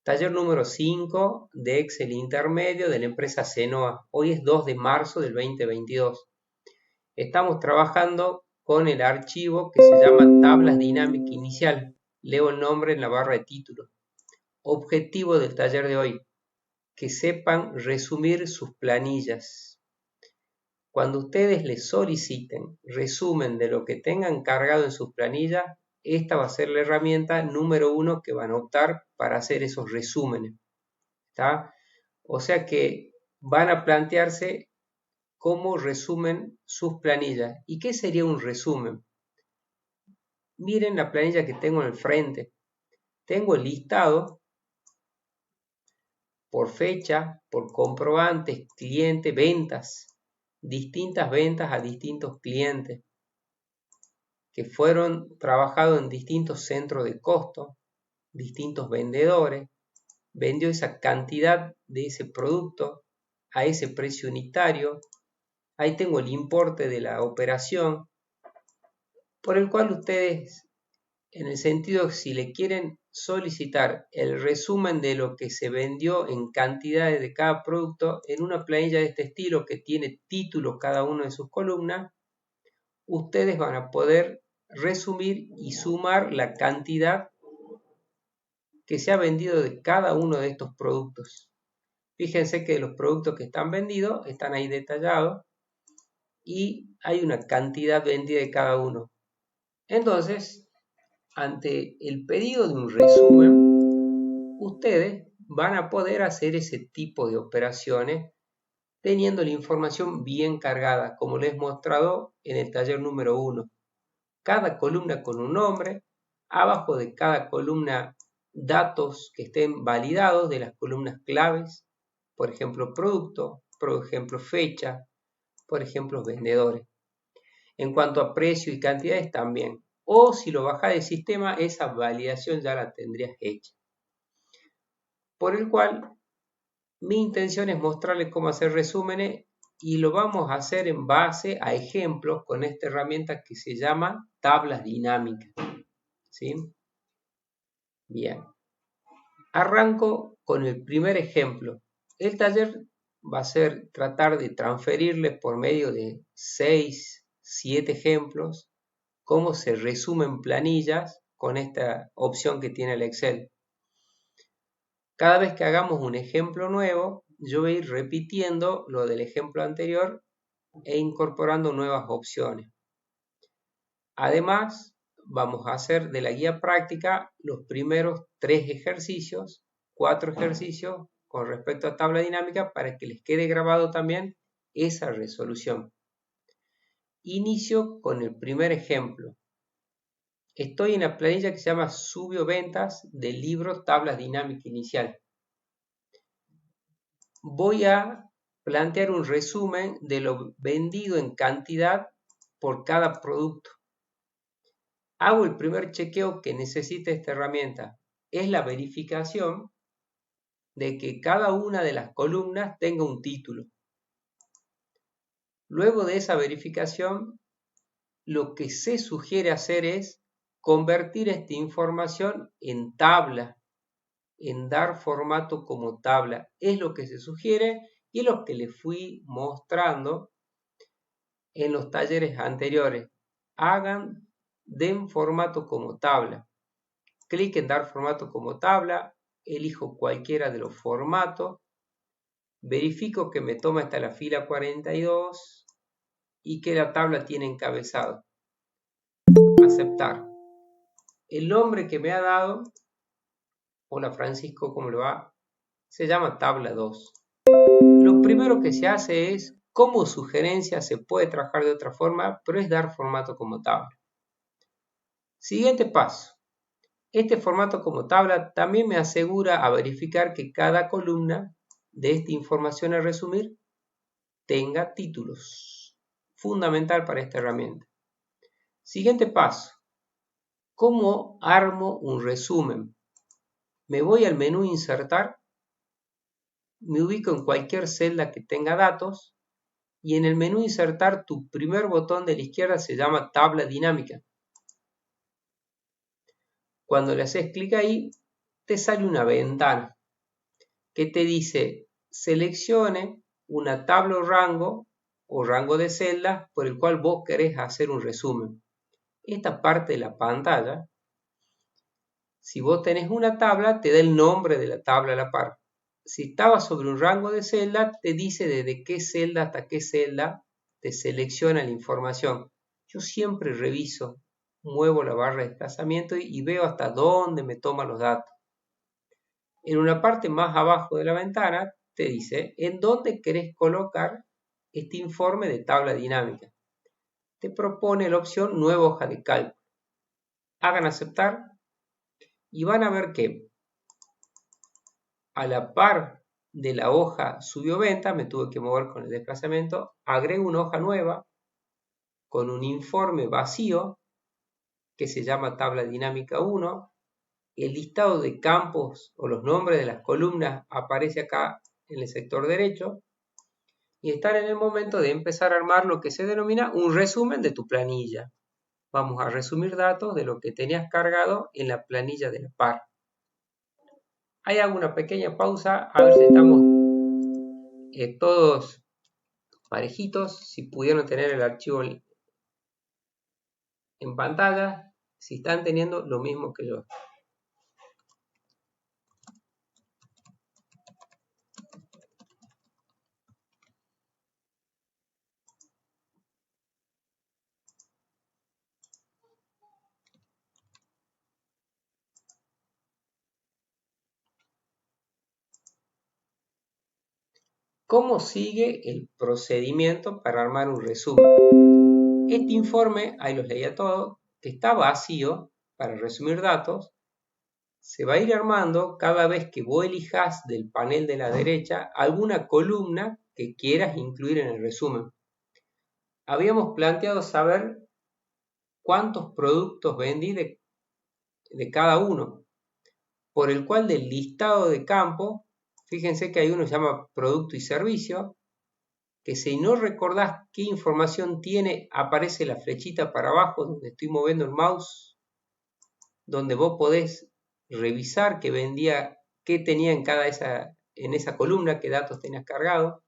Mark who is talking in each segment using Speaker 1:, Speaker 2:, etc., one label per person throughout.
Speaker 1: Taller número 5 de Excel intermedio de la empresa Cenoa. Hoy es 2 de marzo del 2022. Estamos trabajando con el archivo que se llama tablas dinámica inicial. Leo el nombre en la barra de título. Objetivo del taller de hoy: que sepan resumir sus planillas. Cuando ustedes les soliciten resumen de lo que tengan cargado en sus planillas, esta va a ser la herramienta número 1 que van a optar para hacer esos resúmenes. ¿Está? O sea que van a plantearse cómo resumen sus planillas. ¿Y qué sería un resumen? Miren la planilla que tengo en el frente. Tengo el listado por fecha, por comprobantes, cliente, ventas. Distintas ventas a distintos clientes que fueron trabajados en distintos centros de costo, distintos vendedores, vendió esa cantidad de ese producto a ese precio unitario. Ahí tengo el importe de la operación, por el cual ustedes, en el sentido si le quieren solicitar el resumen de lo que se vendió en cantidades de cada producto en una planilla de este estilo que tiene título cada una de sus columnas, ustedes van a poder resumir y sumar la cantidad que se ha vendido de cada uno de estos productos. Fíjense que los productos que están vendidos están ahí detallados y hay una cantidad vendida de cada uno. Entonces, ante el pedido de un resumen, ustedes van a poder hacer ese tipo de operaciones teniendo la información bien cargada, como les he mostrado en el taller número 1. Cada columna con un nombre, abajo de cada columna datos que estén validados de las columnas claves, por ejemplo producto, por ejemplo fecha, por ejemplo vendedores. En cuanto a precio y cantidades también. O si lo bajás del sistema, esa validación ya la tendrías hecha. Por el cual, mi intención es mostrarles cómo hacer resúmenes y lo vamos a hacer en base a ejemplos con esta herramienta que se llama tablas dinámicas. ¿Sí? Bien. Arranco con el primer ejemplo. El taller va a ser tratar de transferirles por medio de 6, 7 ejemplos cómo se resumen planillas con esta opción que tiene el Excel. Cada vez que hagamos un ejemplo nuevo, yo voy a ir repitiendo lo del ejemplo anterior e incorporando nuevas opciones. Además, vamos a hacer de la guía práctica los primeros 3 ejercicios, 4 ejercicios con respecto a tabla dinámica para que les quede grabado también esa resolución. Inicio con el primer ejemplo. Estoy en la planilla que se llama Subió Ventas del libro Tablas Dinámica Inicial. Voy a plantear un resumen de lo vendido en cantidad por cada producto. Hago el primer chequeo que necesita esta herramienta. Es la verificación de que cada una de las columnas tenga un título. Luego de esa verificación, lo que se sugiere hacer es convertir esta información en tabla, en dar formato como tabla. Es lo que se sugiere y es lo que les fui mostrando en los talleres anteriores. Den formato como tabla. Clic en dar formato como tabla, elijo cualquiera de los formatos, verifico que me toma hasta la fila 42 y que la tabla tiene encabezado. Aceptar. El nombre que me ha dado, hola Francisco, ¿cómo le va? Se llama tabla 2. Lo primero que se hace es, como sugerencia se puede trabajar de otra forma, pero es dar formato como tabla. Siguiente paso. Este formato como tabla también me asegura a verificar que cada columna de esta información a resumir tenga títulos. Fundamental para esta herramienta. Siguiente paso. ¿Cómo armo un resumen? Me voy al menú Insertar, me ubico en cualquier celda que tenga datos y en el menú Insertar tu primer botón de la izquierda se llama Tabla Dinámica. Cuando le haces clic ahí, te sale una ventana que te dice seleccione una tabla o rango de celdas por el cual vos querés hacer un resumen. Esta parte de la pantalla, si vos tenés una tabla, te da el nombre de la tabla a la par. Si estaba sobre un rango de celda, te dice desde qué celda hasta qué celda te selecciona la información. Yo siempre reviso, muevo la barra de desplazamiento y veo hasta dónde me toma los datos. En una parte más abajo de la ventana te dice en dónde querés colocar este informe de tabla dinámica. Te propone la opción nueva hoja de cálculo. Hagan aceptar y van a ver que a la par de la hoja subió-venta, me tuve que mover con el desplazamiento, agrego una hoja nueva con un informe vacío que se llama tabla dinámica 1. El listado de campos o los nombres de las columnas aparece acá en el sector derecho y están en el momento de empezar a armar lo que se denomina un resumen de tu planilla. Vamos a resumir datos de lo que tenías cargado en la planilla de la par. Ahí hago una pequeña pausa a ver si estamos todos parejitos, si pudieron tener el archivo en pantalla, si están teniendo lo mismo que yo. ¿Cómo sigue el procedimiento para armar un resumen? Este informe, ahí los leía todos, que está vacío para resumir datos, se va a ir armando cada vez que vos elijas del panel de la derecha alguna columna que quieras incluir en el resumen. Habíamos planteado saber cuántos productos vendí de cada uno, por el cual del listado de campo, fíjense que hay uno que se llama producto y servicio, que si no recordás qué información tiene, aparece la flechita para abajo donde estoy moviendo el mouse, donde vos podés revisar qué vendía, qué tenía en esa columna, qué datos tenías cargado.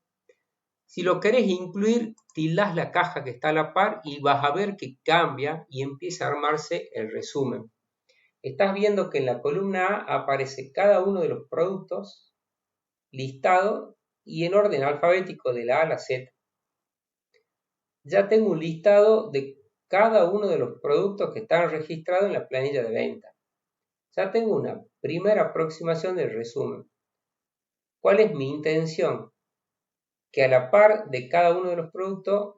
Speaker 1: Si lo querés incluir, tildás la caja que está a la par y vas a ver que cambia y empieza a armarse el resumen. Estás viendo que en la columna A aparece cada uno de los productos listado y en orden alfabético de la A a la Z. Ya tengo un listado de cada uno de los productos que están registrados en la planilla de venta. Ya tengo una primera aproximación del resumen. ¿Cuál es mi intención? Que a la par de cada uno de los productos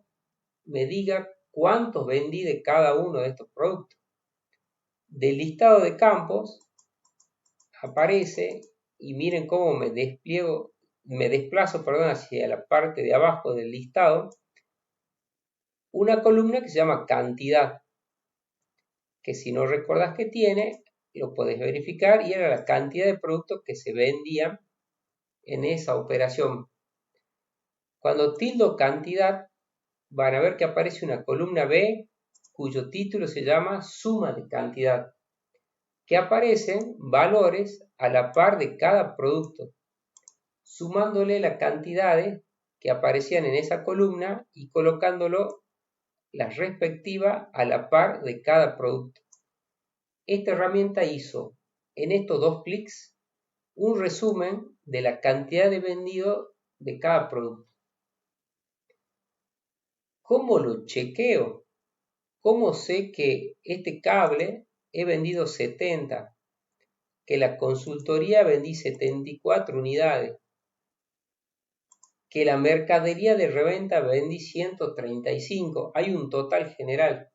Speaker 1: me diga cuántos vendí de cada uno de estos productos. Del listado de campos aparece, y miren cómo me desplazo hacia la parte de abajo del listado, una columna que se llama cantidad, que si no recordás que tiene, lo podés verificar y era la cantidad de productos que se vendían en esa operación. Cuando tildo cantidad, van a ver que aparece una columna B cuyo título se llama suma de cantidad, que aparecen valores a la par de cada producto, sumándole las cantidades que aparecían en esa columna y colocándolo las respectivas a la par de cada producto. Esta herramienta hizo en estos dos clics un resumen de la cantidad de vendido de cada producto. ¿Cómo lo chequeo? ¿Cómo sé que este cable he vendido 70? Que la consultoría vendí 74 unidades. Que la mercadería de reventa vendí 135. Hay un total general.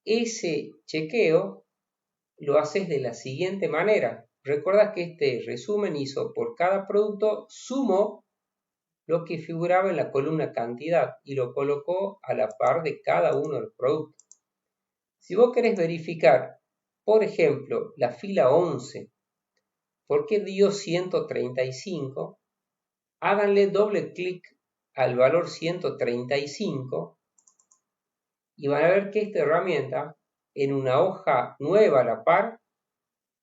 Speaker 1: Ese chequeo lo haces de la siguiente manera. Recuerda que este resumen hizo por cada producto, sumó lo que figuraba en la columna cantidad y lo colocó a la par de cada uno de los productos. Si vos querés verificar, por ejemplo, la fila 11, ¿por qué dio 135? Háganle doble clic al valor 135 y van a ver que esta herramienta en una hoja nueva a la par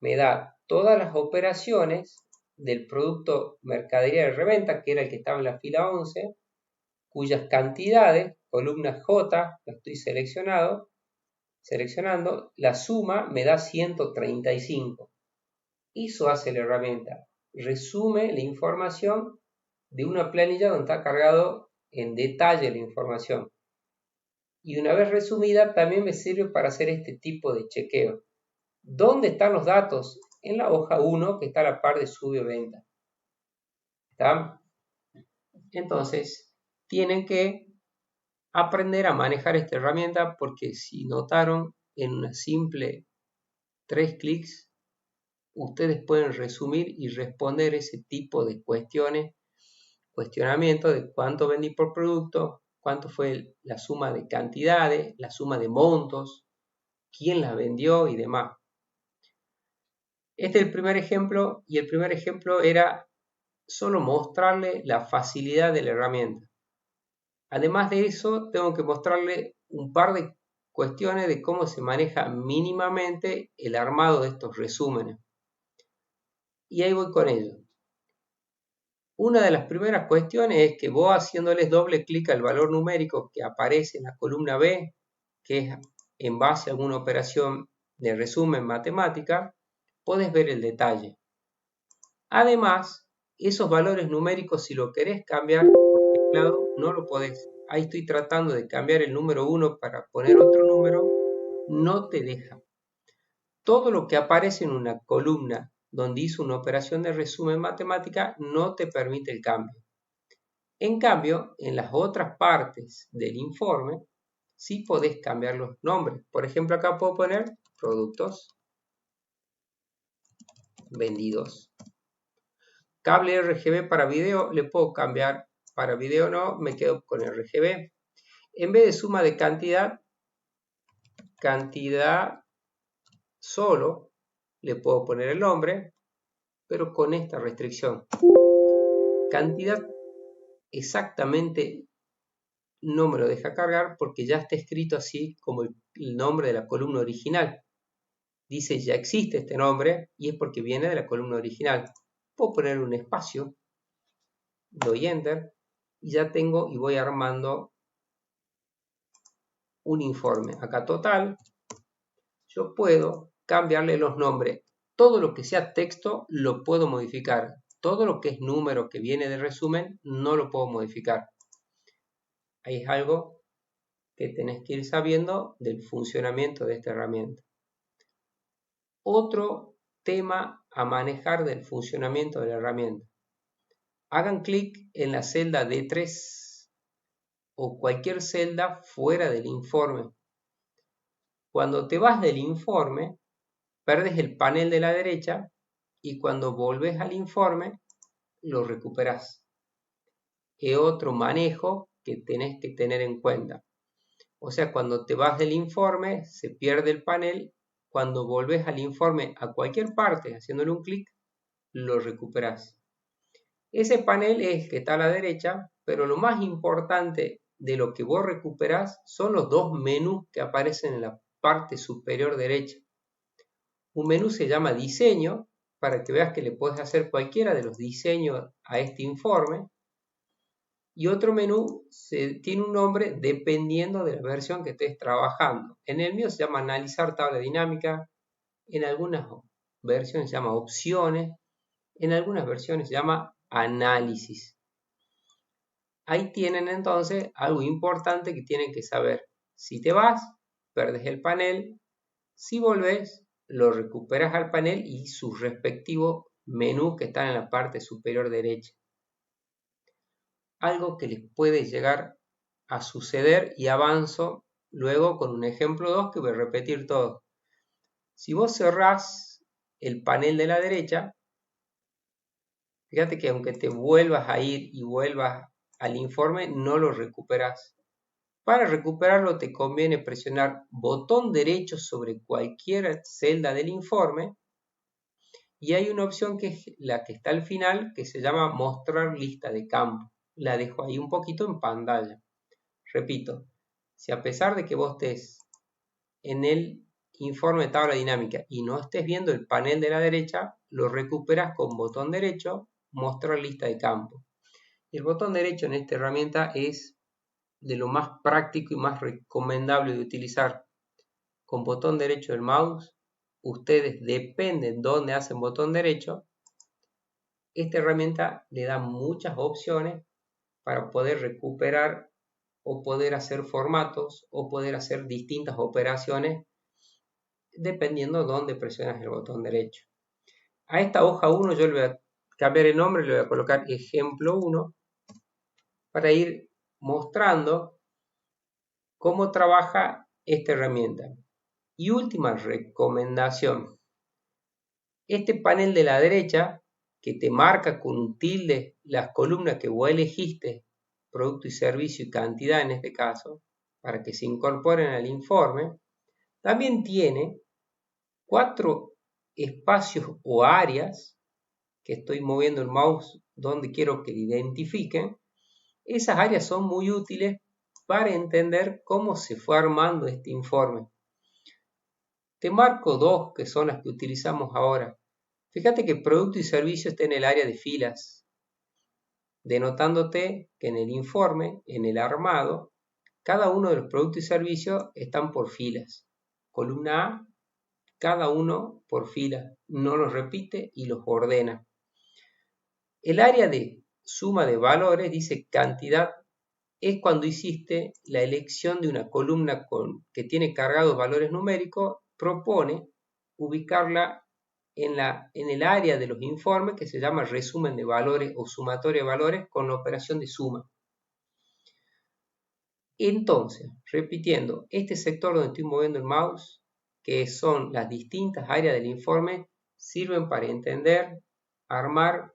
Speaker 1: me da todas las operaciones del producto mercadería de reventa, que era el que estaba en la fila 11, cuyas cantidades, columna J, la estoy seleccionando, la suma me da 135. Eso hace la herramienta. Resume la información de una planilla donde está cargado en detalle la información. Y una vez resumida, también me sirve para hacer este tipo de chequeo. ¿Dónde están los datos? En la hoja 1, que está a la par de sube o venta. ¿Está? Entonces, tienen que aprender a manejar esta herramienta, porque si notaron, en una simple 3 clics, ustedes pueden resumir y responder ese tipo de cuestionamiento de cuánto vendí por producto, cuánto fue la suma de cantidades, la suma de montos, quién la vendió y demás. Este es el primer ejemplo, y el primer ejemplo era solo mostrarle la facilidad de la herramienta. Además de eso, tengo que mostrarle un par de cuestiones de cómo se maneja mínimamente el armado de estos resúmenes. Y ahí voy con ello. Una de las primeras cuestiones es que vos, haciéndoles doble clic al valor numérico que aparece en la columna B, que es en base a alguna operación de resumen matemática, podés ver el detalle. Además, esos valores numéricos, si lo querés cambiar por teclado, no lo podés. Ahí estoy tratando de cambiar el número 1 para poner otro número, no te deja. Todo lo que aparece en una columna donde hizo una operación de resumen matemática no te permite el cambio. En cambio, en las otras partes del informe, sí podés cambiar los nombres. Por ejemplo, acá puedo poner productos vendidos. Cable RGB para video, le puedo cambiar para video, no, me quedo con RGB. En vez de suma de cantidad solo, le puedo poner el nombre, pero con esta restricción. Cantidad exactamente no me lo deja cargar porque ya está escrito así como el nombre de la columna original. Dice ya existe este nombre y es porque viene de la columna original. Puedo poner un espacio, doy enter y ya tengo y voy armando un informe. Acá total, yo puedo cambiarle los nombres. Todo lo que sea texto lo puedo modificar. Todo lo que es número que viene de resumen no lo puedo modificar. Ahí es algo que tenés que ir sabiendo del funcionamiento de esta herramienta. Otro tema a manejar del funcionamiento de la herramienta. Hagan clic en la celda D3 o cualquier celda fuera del informe. Cuando te vas del informe, perdes el panel de la derecha y cuando volves al informe, lo recuperas. Es otro manejo que tenés que tener en cuenta. O sea, cuando te vas del informe, se pierde el panel. Cuando volves al informe a cualquier parte, haciéndole un clic, lo recuperas. Ese panel es el que está a la derecha, pero lo más importante de lo que vos recuperás son los dos menús que aparecen en la parte superior derecha. Un menú se llama diseño, para que veas que le puedes hacer cualquiera de los diseños a este informe. Y otro menú tiene un nombre dependiendo de la versión que estés trabajando. En el mío se llama analizar tabla dinámica, en algunas versiones se llama opciones, en algunas versiones se llama análisis. Ahí tienen entonces algo importante que tienen que saber. Si te vas, perdes el panel. Si volvés, lo recuperas al panel y sus respectivos menús que están en la parte superior derecha. Algo que les puede llegar a suceder y avanzo luego con un ejemplo 2 que voy a repetir todo. Si vos cerrás el panel de la derecha, fíjate que aunque te vuelvas a ir y vuelvas al informe, no lo recuperas. Para recuperarlo te conviene presionar botón derecho sobre cualquier celda del informe y hay una opción que es la que está al final que se llama mostrar lista de campo. La dejo ahí un poquito en pantalla. Repito, si a pesar de que vos estés en el informe de tabla dinámica y no estés viendo el panel de la derecha, lo recuperas con botón derecho, mostrar lista de campos. El botón derecho en esta herramienta es de lo más práctico y más recomendable de utilizar. Con botón derecho del mouse, ustedes dependen dónde hacen botón derecho. Esta herramienta le da muchas opciones para poder recuperar o poder hacer formatos o poder hacer distintas operaciones dependiendo de dónde presionas el botón derecho. A esta hoja 1 yo le voy a cambiar el nombre, le voy a colocar ejemplo 1 para ir mostrando cómo trabaja esta herramienta. Y última recomendación. Este panel de la derecha que te marca con un tilde las columnas que vos elegiste, producto y servicio y cantidad en este caso, para que se incorporen al informe, también tiene 4 espacios o áreas que estoy moviendo el mouse donde quiero que lo identifiquen. Esas áreas son muy útiles para entender cómo se fue armando este informe. Te marco 2 que son las que utilizamos ahora. Fíjate que producto y servicio está en el área de filas, denotándote que en el informe, en el armado, cada uno de los productos y servicios están por filas. Columna A, cada uno por fila, no los repite y los ordena. El área de suma de valores dice cantidad, es cuando hiciste la elección de una columna que tiene cargados valores numéricos, propone ubicarla en el área de los informes que se llama resumen de valores o sumatoria de valores con la operación de suma. Entonces, repitiendo, este sector donde estoy moviendo el mouse, que son las distintas áreas del informe, sirven para entender, armar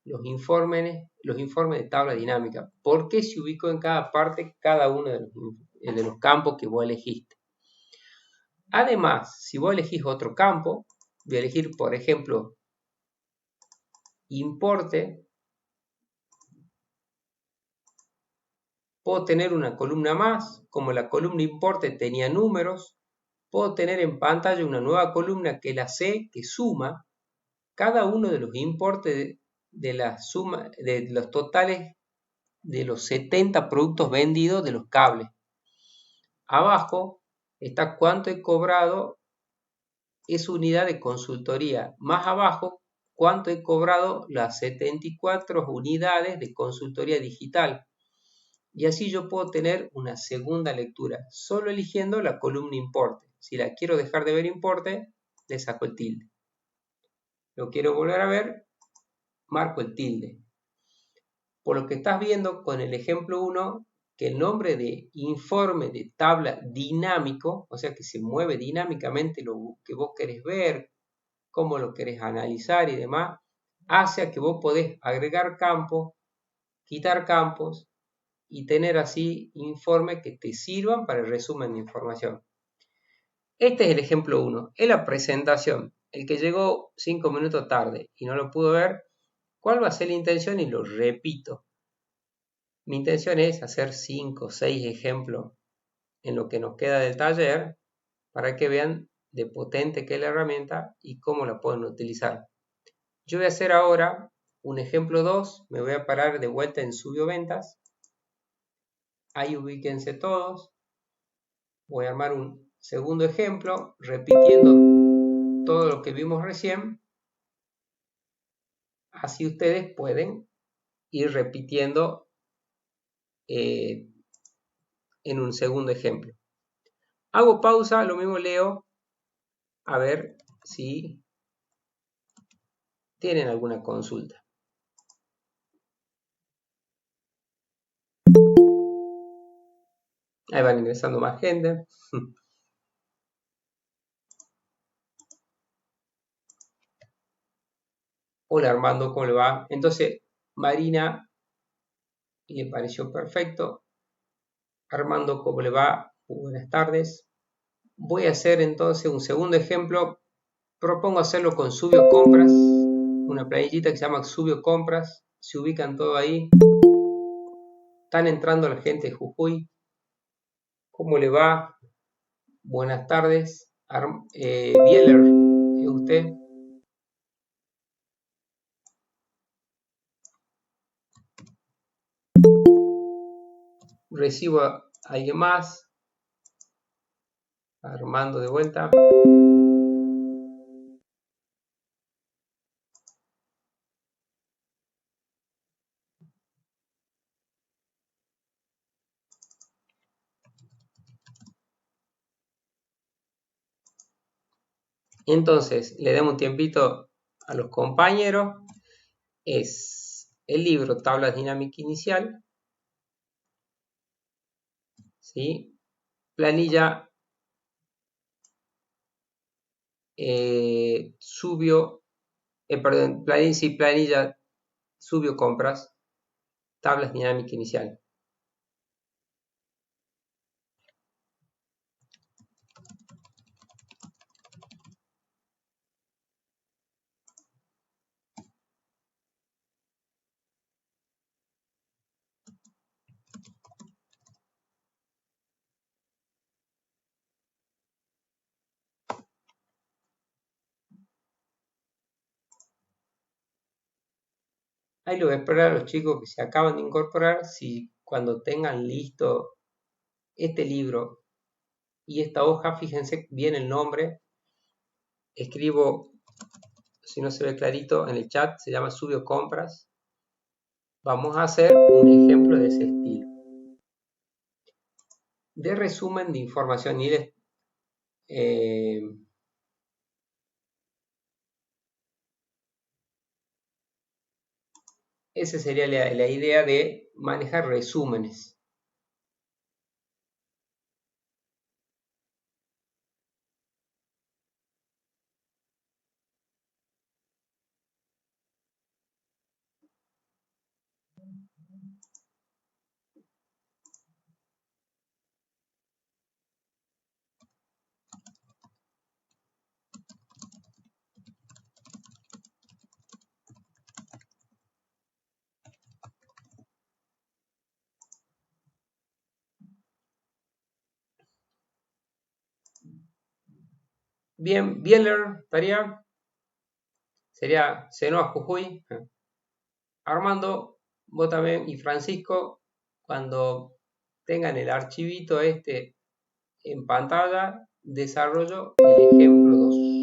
Speaker 1: los informes de tabla dinámica. ¿Por qué se ubicó en cada parte cada uno de los campos que vos elegiste? Además, si vos elegís otro campo, voy a elegir, por ejemplo, importe, puedo tener una columna más, como la columna importe tenía números, puedo tener en pantalla una nueva columna que es la C, que suma cada uno de los importes de la suma de los totales de los 70 productos vendidos de los cables. Abajo está cuánto he cobrado, es unidad de consultoría. Más abajo, cuánto he cobrado las 74 unidades de consultoría digital. Y así yo puedo tener una segunda lectura, solo eligiendo la columna importe. Si la quiero dejar de ver importe, le saco el tilde. Lo quiero volver a ver, marco el tilde. Por lo que estás viendo con el ejemplo 1, que el nombre de informe de tabla dinámico, o sea que se mueve dinámicamente lo que vos querés ver, cómo lo querés analizar y demás, hace a que vos podés agregar campos, quitar campos y tener así informes que te sirvan para el resumen de información. Este es el ejemplo 1, es la presentación. El que llegó 5 minutos tarde y no lo pudo ver, ¿cuál va a ser la intención? Y lo repito. Mi intención es hacer 5 o 6 ejemplos en lo que nos queda del taller para que vean de potente que es la herramienta y cómo la pueden utilizar. Yo voy a hacer ahora un ejemplo 2, me voy a parar de vuelta en Subió Ventas. Ahí ubíquense todos. Voy a armar un segundo ejemplo repitiendo todo lo que vimos recién. Así ustedes pueden ir repitiendo en un segundo ejemplo. Hago pausa, lo mismo leo, a ver si tienen alguna consulta. Ahí van ingresando más gente. Hola Armando, ¿cómo le va? Entonces, Marina le pareció perfecto. Armando, ¿cómo le va? Buenas tardes. Voy a hacer entonces un segundo ejemplo. Propongo hacerlo con Subio Compras, una planillita que se llama Subio Compras. Se ubican todo ahí. Están entrando la gente de Jujuy. ¿Cómo le va? Buenas tardes. Bieler, ¿es usted? recibo a alguien más, armando de vuelta. Entonces, le damos un tiempito a los compañeros. Es el libro Tabla Dinámica Inicial, ¿sí? Planilla planilla Subio Compras, Tablas Dinámica Inicial. Ahí lo voy a esperar a los chicos que se acaban de incorporar. Si cuando tengan listo este libro y esta hoja, fíjense bien el nombre. Escribo, si no se ve clarito, en el chat, se llama Subio Compras. Vamos a hacer un ejemplo de ese estilo. De resumen de información y esa sería la idea de manejar resúmenes. Bien, Bieler estaría, sería Senoa Jujuy. Armando, vos también y Francisco, cuando tengan el archivito este en pantalla, desarrollo el ejemplo 2.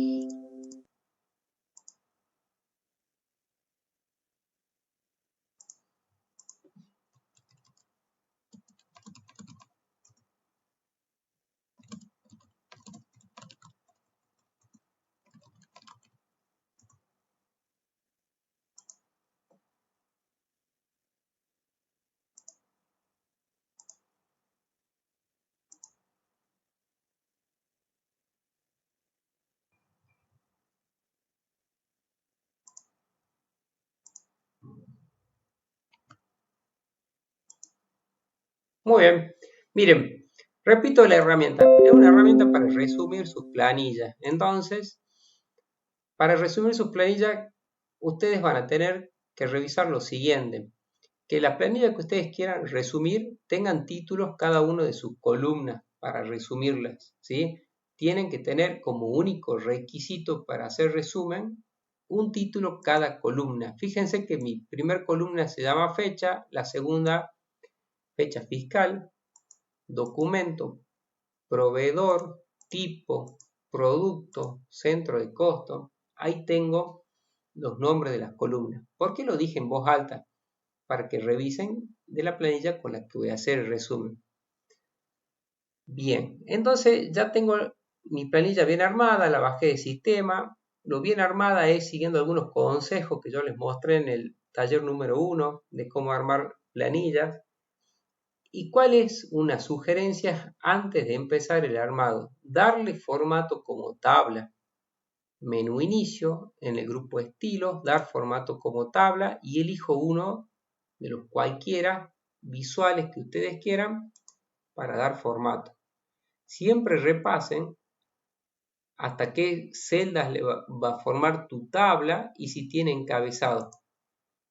Speaker 1: Muy bien, miren, repito la herramienta. Es una herramienta para resumir sus planillas. Entonces, para resumir sus planillas, ustedes van a tener que revisar lo siguiente. Que la planilla que ustedes quieran resumir tengan títulos cada uno de sus columnas para resumirlas, ¿sí? Tienen que tener como único requisito para hacer resumen un título cada columna. Fíjense que mi primer columna se llama fecha, la segunda fecha fiscal, documento, proveedor, tipo, producto, centro de costo. Ahí tengo los nombres de las columnas. ¿Por qué lo dije en voz alta? Para que revisen de la planilla con la que voy a hacer el resumen. Bien, entonces ya tengo mi planilla bien armada, la bajé de sistema. Lo bien armada es siguiendo algunos consejos que yo les mostré en el taller número 1 de cómo armar planillas. ¿Y cuál es una sugerencia antes de empezar el armado? Darle formato como tabla. Menú inicio, en el grupo estilos, dar formato como tabla y elijo uno de los cualquiera visuales que ustedes quieran para dar formato. Siempre repasen hasta qué celdas le va a formar tu tabla y si tiene encabezado.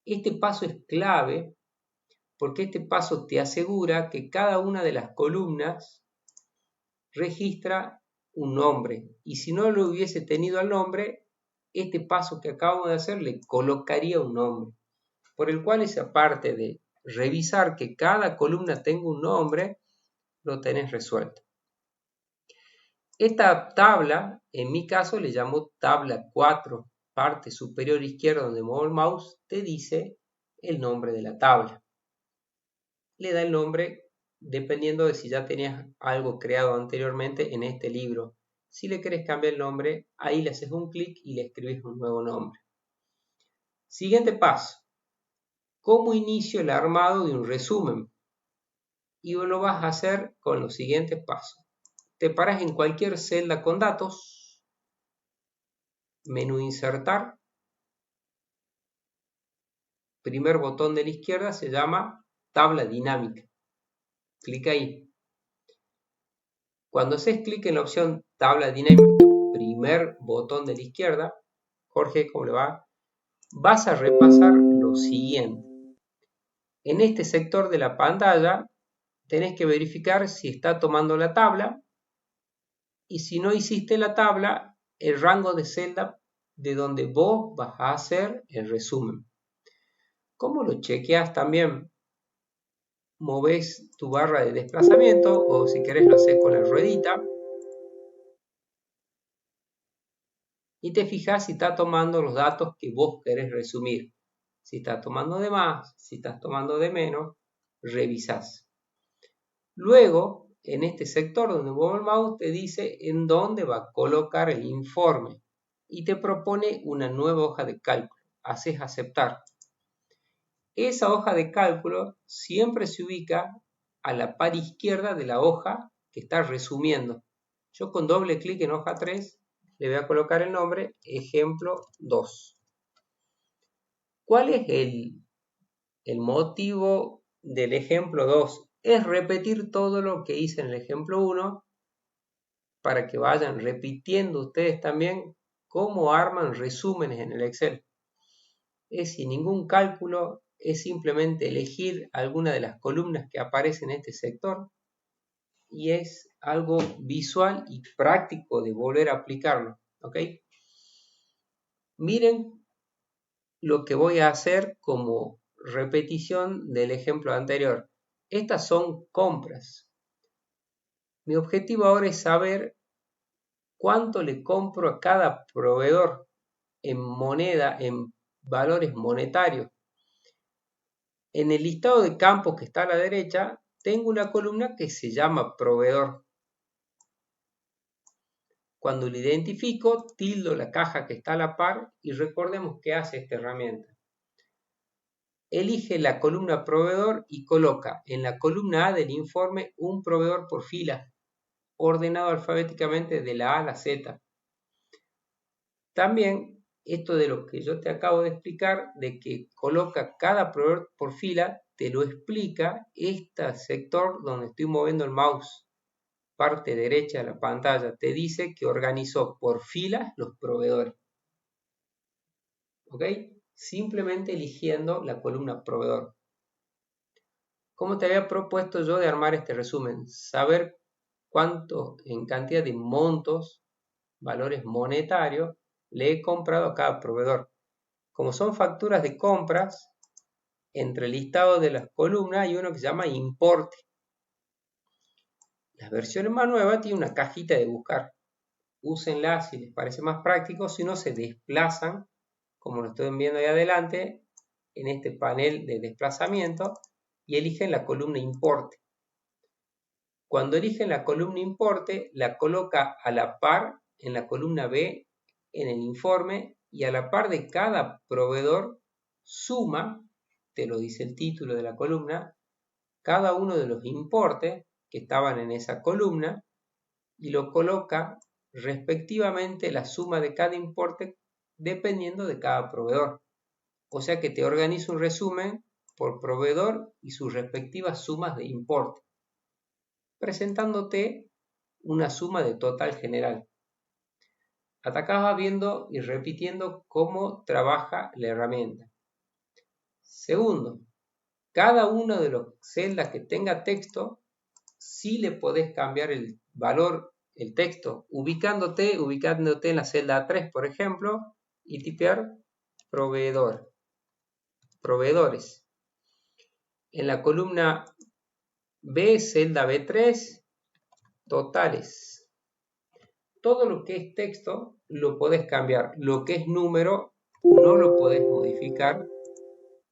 Speaker 1: Este paso es clave porque este paso te asegura que cada una de las columnas registra un nombre y si no lo hubiese tenido al nombre, este paso que acabamos de hacer le colocaría un nombre, por el cual esa parte de revisar que cada columna tenga un nombre, lo tenés resuelto. Esta tabla, en mi caso, le llamo tabla 4, parte superior izquierda donde muevo el mouse, te dice el nombre de la tabla. Le da el nombre dependiendo de si ya tenías algo creado anteriormente en este libro. Si le querés cambiar el nombre, ahí le haces un clic y le escribes un nuevo nombre. Siguiente paso. ¿Cómo inicio el armado de un resumen? Y lo vas a hacer con los siguientes pasos. Te paras en cualquier celda con datos, menú insertar, primer botón de la izquierda se llama tabla dinámica. Clic ahí. Cuando haces clic en la opción tabla dinámica, primer botón de la izquierda, Jorge, ¿cómo le va? Vas a repasar lo siguiente. En este sector de la pantalla tenés que verificar si está tomando la tabla y si no hiciste la tabla, el rango de celda de donde vos vas a hacer el resumen. ¿Cómo lo chequeas también? Movés tu barra de desplazamiento o si querés lo haces con la ruedita y te fijas si está tomando los datos que vos querés resumir. Si está tomando de más, si estás tomando de menos, revisás. Luego, en este sector donde muevo el mouse, te dice en dónde va a colocar el informe y te propone una nueva hoja de cálculo. Haces aceptar. Esa hoja de cálculo siempre se ubica a la par izquierda de la hoja que está resumiendo. Yo con doble clic en hoja 3 le voy a colocar el nombre ejemplo 2. ¿Cuál es el motivo del ejemplo 2? Es repetir todo lo que hice en el ejemplo 1 para que vayan repitiendo ustedes también cómo arman resúmenes en el Excel. Es sin ningún cálculo, es simplemente elegir alguna de las columnas que aparecen en este sector y es algo visual y práctico de volver a aplicarlo. ¿Ok? Miren lo que voy a hacer como repetición del ejemplo anterior. Estas son compras. Mi objetivo ahora es saber cuánto le compro a cada proveedor en moneda, en valores monetarios. En el listado de campos que está a la derecha, tengo una columna que se llama proveedor. Cuando lo identifico, tildo la caja que está a la par y recordemos qué hace esta herramienta. Elige la columna proveedor y coloca en la columna A del informe un proveedor por fila, ordenado alfabéticamente de la A a la Z. También esto de lo que yo te acabo de explicar, de que coloca cada proveedor por fila, te lo explica este sector donde estoy moviendo el mouse, parte derecha de la pantalla, te dice que organizó por filas los proveedores. ¿Ok? Simplemente eligiendo la columna proveedor. ¿Cómo te había propuesto yo de armar este resumen? Saber cuánto en cantidad de montos, valores monetarios, le he comprado a cada proveedor. Como son facturas de compras, entre el listado de las columnas hay uno que se llama importe. Las versiones más nuevas tienen una cajita de buscar. Úsenla si les parece más práctico, si no se desplazan, como lo estoy viendo ahí adelante, en este panel de desplazamiento y eligen la columna importe. Cuando eligen la columna importe, la coloca a la par en la columna B en el informe y a la par de cada proveedor suma, te lo dice el título de la columna, cada uno de los importes que estaban en esa columna y lo coloca respectivamente la suma de cada importe dependiendo de cada proveedor. O sea que te organiza un resumen por proveedor y sus respectivas sumas de importe, presentándote una suma de total general. Hasta acá vas viendo y repitiendo cómo trabaja la herramienta. Segundo, cada una de las celdas que tenga texto, sí le podés cambiar el valor, el texto, ubicándote en la celda 3, por ejemplo, y tipear proveedor, proveedores. En la columna B, celda B3, totales. Todo lo que es texto lo podés cambiar. Lo que es número no lo podés modificar.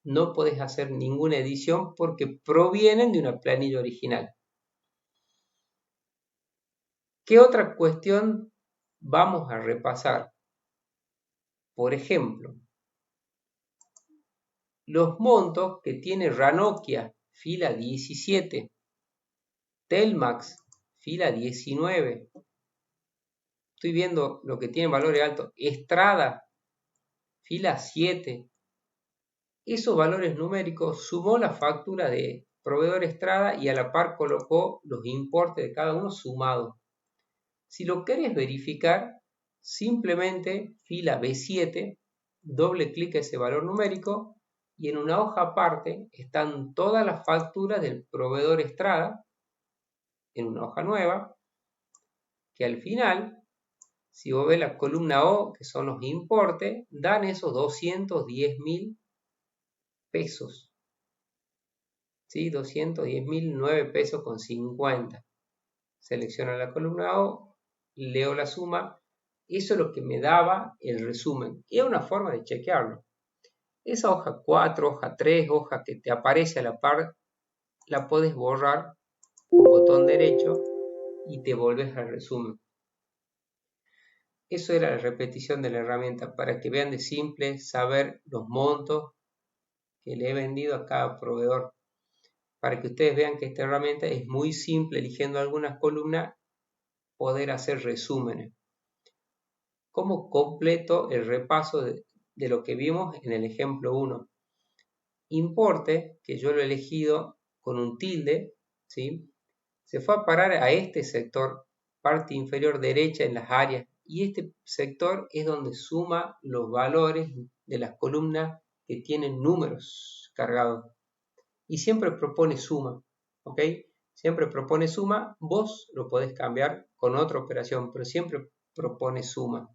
Speaker 1: No podés hacer ninguna edición porque provienen de una planilla original. ¿Qué otra cuestión vamos a repasar? Por ejemplo, los montos que tiene Ranocchia, fila 17, Telmax, fila 19. Estoy viendo lo que tiene valores altos. Estrada, fila 7. Esos valores numéricos sumó la factura de proveedor Estrada y a la par colocó los importes de cada uno sumados. Si lo querés verificar, simplemente fila B7, doble clic a ese valor numérico y en una hoja aparte están todas las facturas del proveedor Estrada en una hoja nueva, que al final, si vos ves la columna O, que son los importes, dan esos 210.000 pesos. ¿Sí? 210.009 pesos con 50. Selecciono la columna O, leo la suma. Eso es lo que me daba el resumen. Y es una forma de chequearlo. Esa hoja 4, hoja 3, hoja que te aparece a la par, la puedes borrar con botón derecho y te volves al resumen. Eso era la repetición de la herramienta para que vean de simple saber los montos que le he vendido a cada proveedor. Para que ustedes vean que esta herramienta es muy simple, eligiendo algunas columnas, poder hacer resúmenes. Como completo el repaso de lo que vimos en el ejemplo 1. Importe, que yo lo he elegido con un tilde, ¿sí? Se fue a parar a este sector, parte inferior derecha en las áreas, y este sector es donde suma los valores de las columnas que tienen números cargados. Y siempre propone suma, ¿ok? Siempre propone suma, vos lo podés cambiar con otra operación, pero siempre propone suma.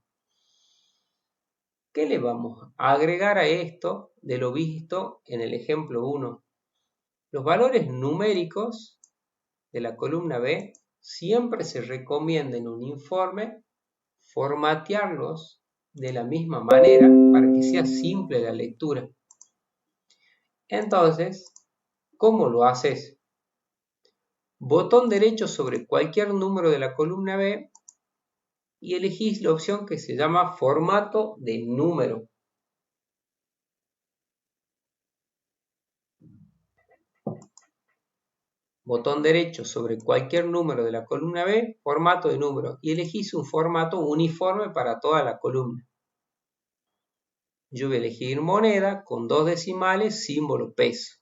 Speaker 1: ¿Qué le vamos a agregar a esto de lo visto en el ejemplo 1? Los valores numéricos de la columna B siempre se recomienda en un informe formatearlos de la misma manera para que sea simple la lectura. Entonces, ¿cómo lo haces? Botón derecho sobre cualquier número de la columna B y elegís la opción que se llama formato de número. Botón derecho sobre cualquier número de la columna B, formato de número, y elegís un formato uniforme para toda la columna. Yo voy a elegir moneda con 2 decimales, símbolo peso.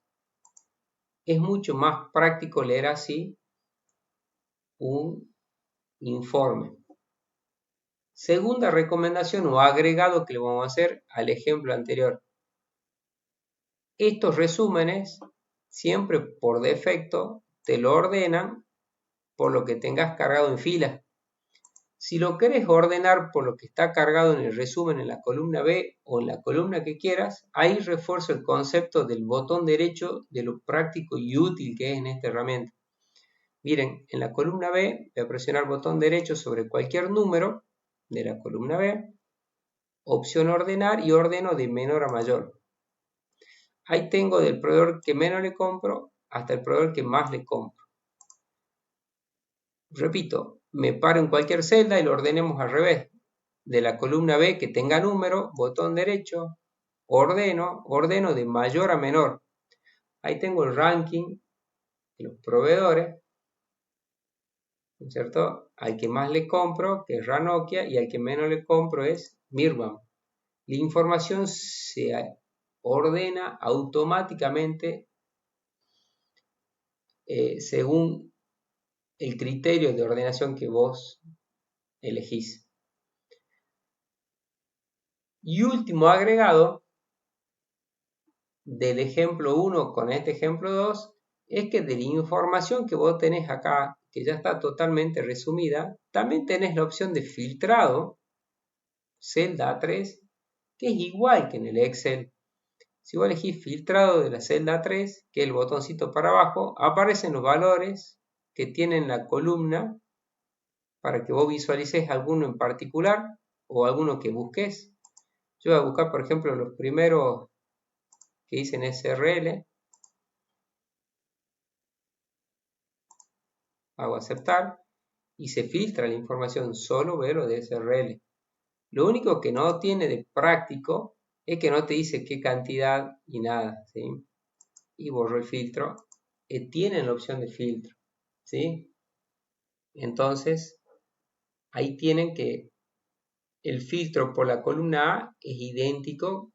Speaker 1: Es mucho más práctico leer así un informe. Segunda recomendación o agregado que le vamos a hacer al ejemplo anterior. Estos resúmenes siempre por defecto te lo ordenan por lo que tengas cargado en fila. Si lo querés ordenar por lo que está cargado en el resumen en la columna B o en la columna que quieras, ahí refuerzo el concepto del botón derecho de lo práctico y útil que es en esta herramienta. Miren, en la columna B voy a presionar botón derecho sobre cualquier número de la columna B, opción ordenar y ordeno de menor a mayor. Ahí tengo del proveedor que menos le compro hasta el proveedor que más le compro. Repito, me paro en cualquier celda y lo ordenemos al revés. De la columna B que tenga número, botón derecho, ordeno de mayor a menor. Ahí tengo el ranking de los proveedores, ¿no es cierto? Al que más le compro, que es Ranocchia, y al que menos le compro es Mirvam. La información se ordena automáticamente según el criterio de ordenación que vos elegís. Y último agregado del ejemplo 1 con este ejemplo 2 es que de la información que vos tenés acá, que ya está totalmente resumida, también tenés la opción de filtrado, celda A3, que es igual que en el Excel. Si vos elegís filtrado de la celda 3, que es el botoncito para abajo, aparecen los valores que tienen la columna para que vos visualices alguno en particular o alguno que busques. Yo voy a buscar, por ejemplo, los primeros que dicen SRL. Hago aceptar y se filtra la información, solo veo lo de SRL. Lo único que no tiene de práctico es que no te dice qué cantidad y nada, ¿sí? Y borro el filtro. Tienen la opción de filtro, ¿sí? Entonces, ahí tienen que el filtro por la columna A es idéntico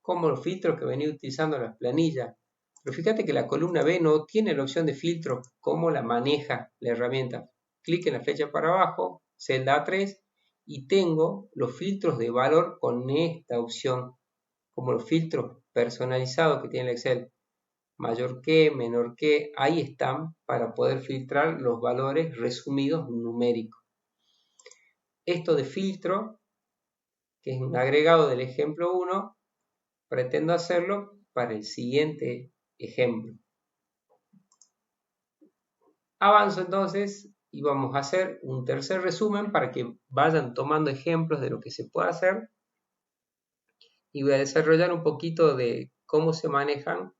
Speaker 1: como los filtros que venía utilizando las planillas. Pero fíjate que la columna B no tiene la opción de filtro. ¿Cómo la maneja la herramienta? Clic en la flecha para abajo, celda A3, y tengo los filtros de valor con esta opción, como los filtros personalizados que tiene el Excel. Mayor que, menor que, ahí están para poder filtrar los valores resumidos numéricos. Esto de filtro, que es un agregado del ejemplo 1, pretendo hacerlo para el siguiente ejemplo. Avanzo entonces y vamos a hacer un tercer resumen para que vayan tomando ejemplos de lo que se puede hacer, y voy a desarrollar un poquito de cómo se manejan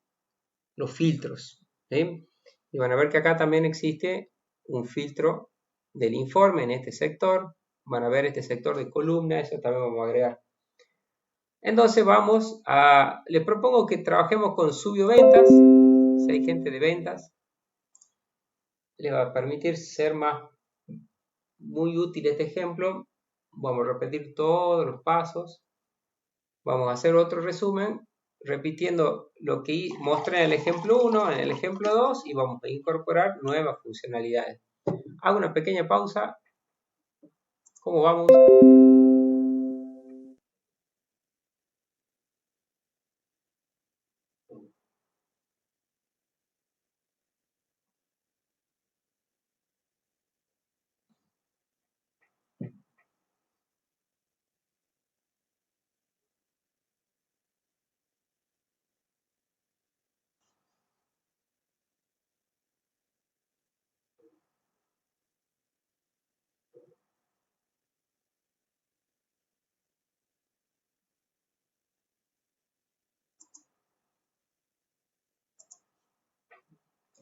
Speaker 1: los filtros, ¿sí? Y van a ver que acá también existe un filtro del informe en este sector. Van a ver este sector de columna, eso también vamos a agregar. Entonces les propongo que trabajemos con Subio Ventas. Si hay gente de ventas, les va a permitir ser muy útil este ejemplo. Vamos a repetir todos los pasos. Vamos a hacer otro resumen repitiendo lo que mostré en el ejemplo 1, en el ejemplo 2, y vamos a incorporar nuevas funcionalidades. Hago una pequeña pausa. ¿Cómo vamos?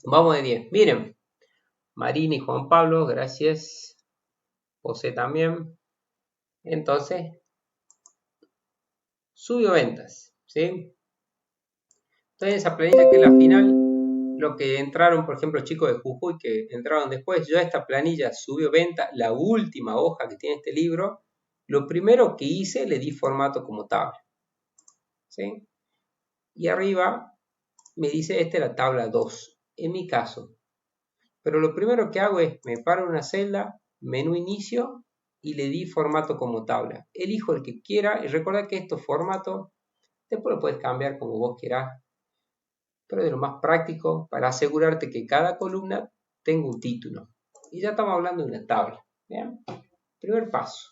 Speaker 1: Vamos de 10. Miren, Marina y Juan Pablo, gracias. José también. Entonces, Subio Ventas, ¿sí? Entonces, esa planilla que es la final, lo que entraron, por ejemplo, chicos de Jujuy que entraron después, yo a esta planilla Subio Venta, la última hoja que tiene este libro, lo primero que hice, le di formato como tabla, ¿sí? Y arriba me dice, esta es la tabla 2, en mi caso. Pero lo primero que hago es, me paro en una celda, menú inicio, y le di formato como tabla. Elijo el que quiera, y recuerda que estos formatos, después lo puedes cambiar como vos quieras, pero de lo más práctico para asegurarte que cada columna tenga un título. Y ya estamos hablando de una tabla. ¿Bien? Primer paso.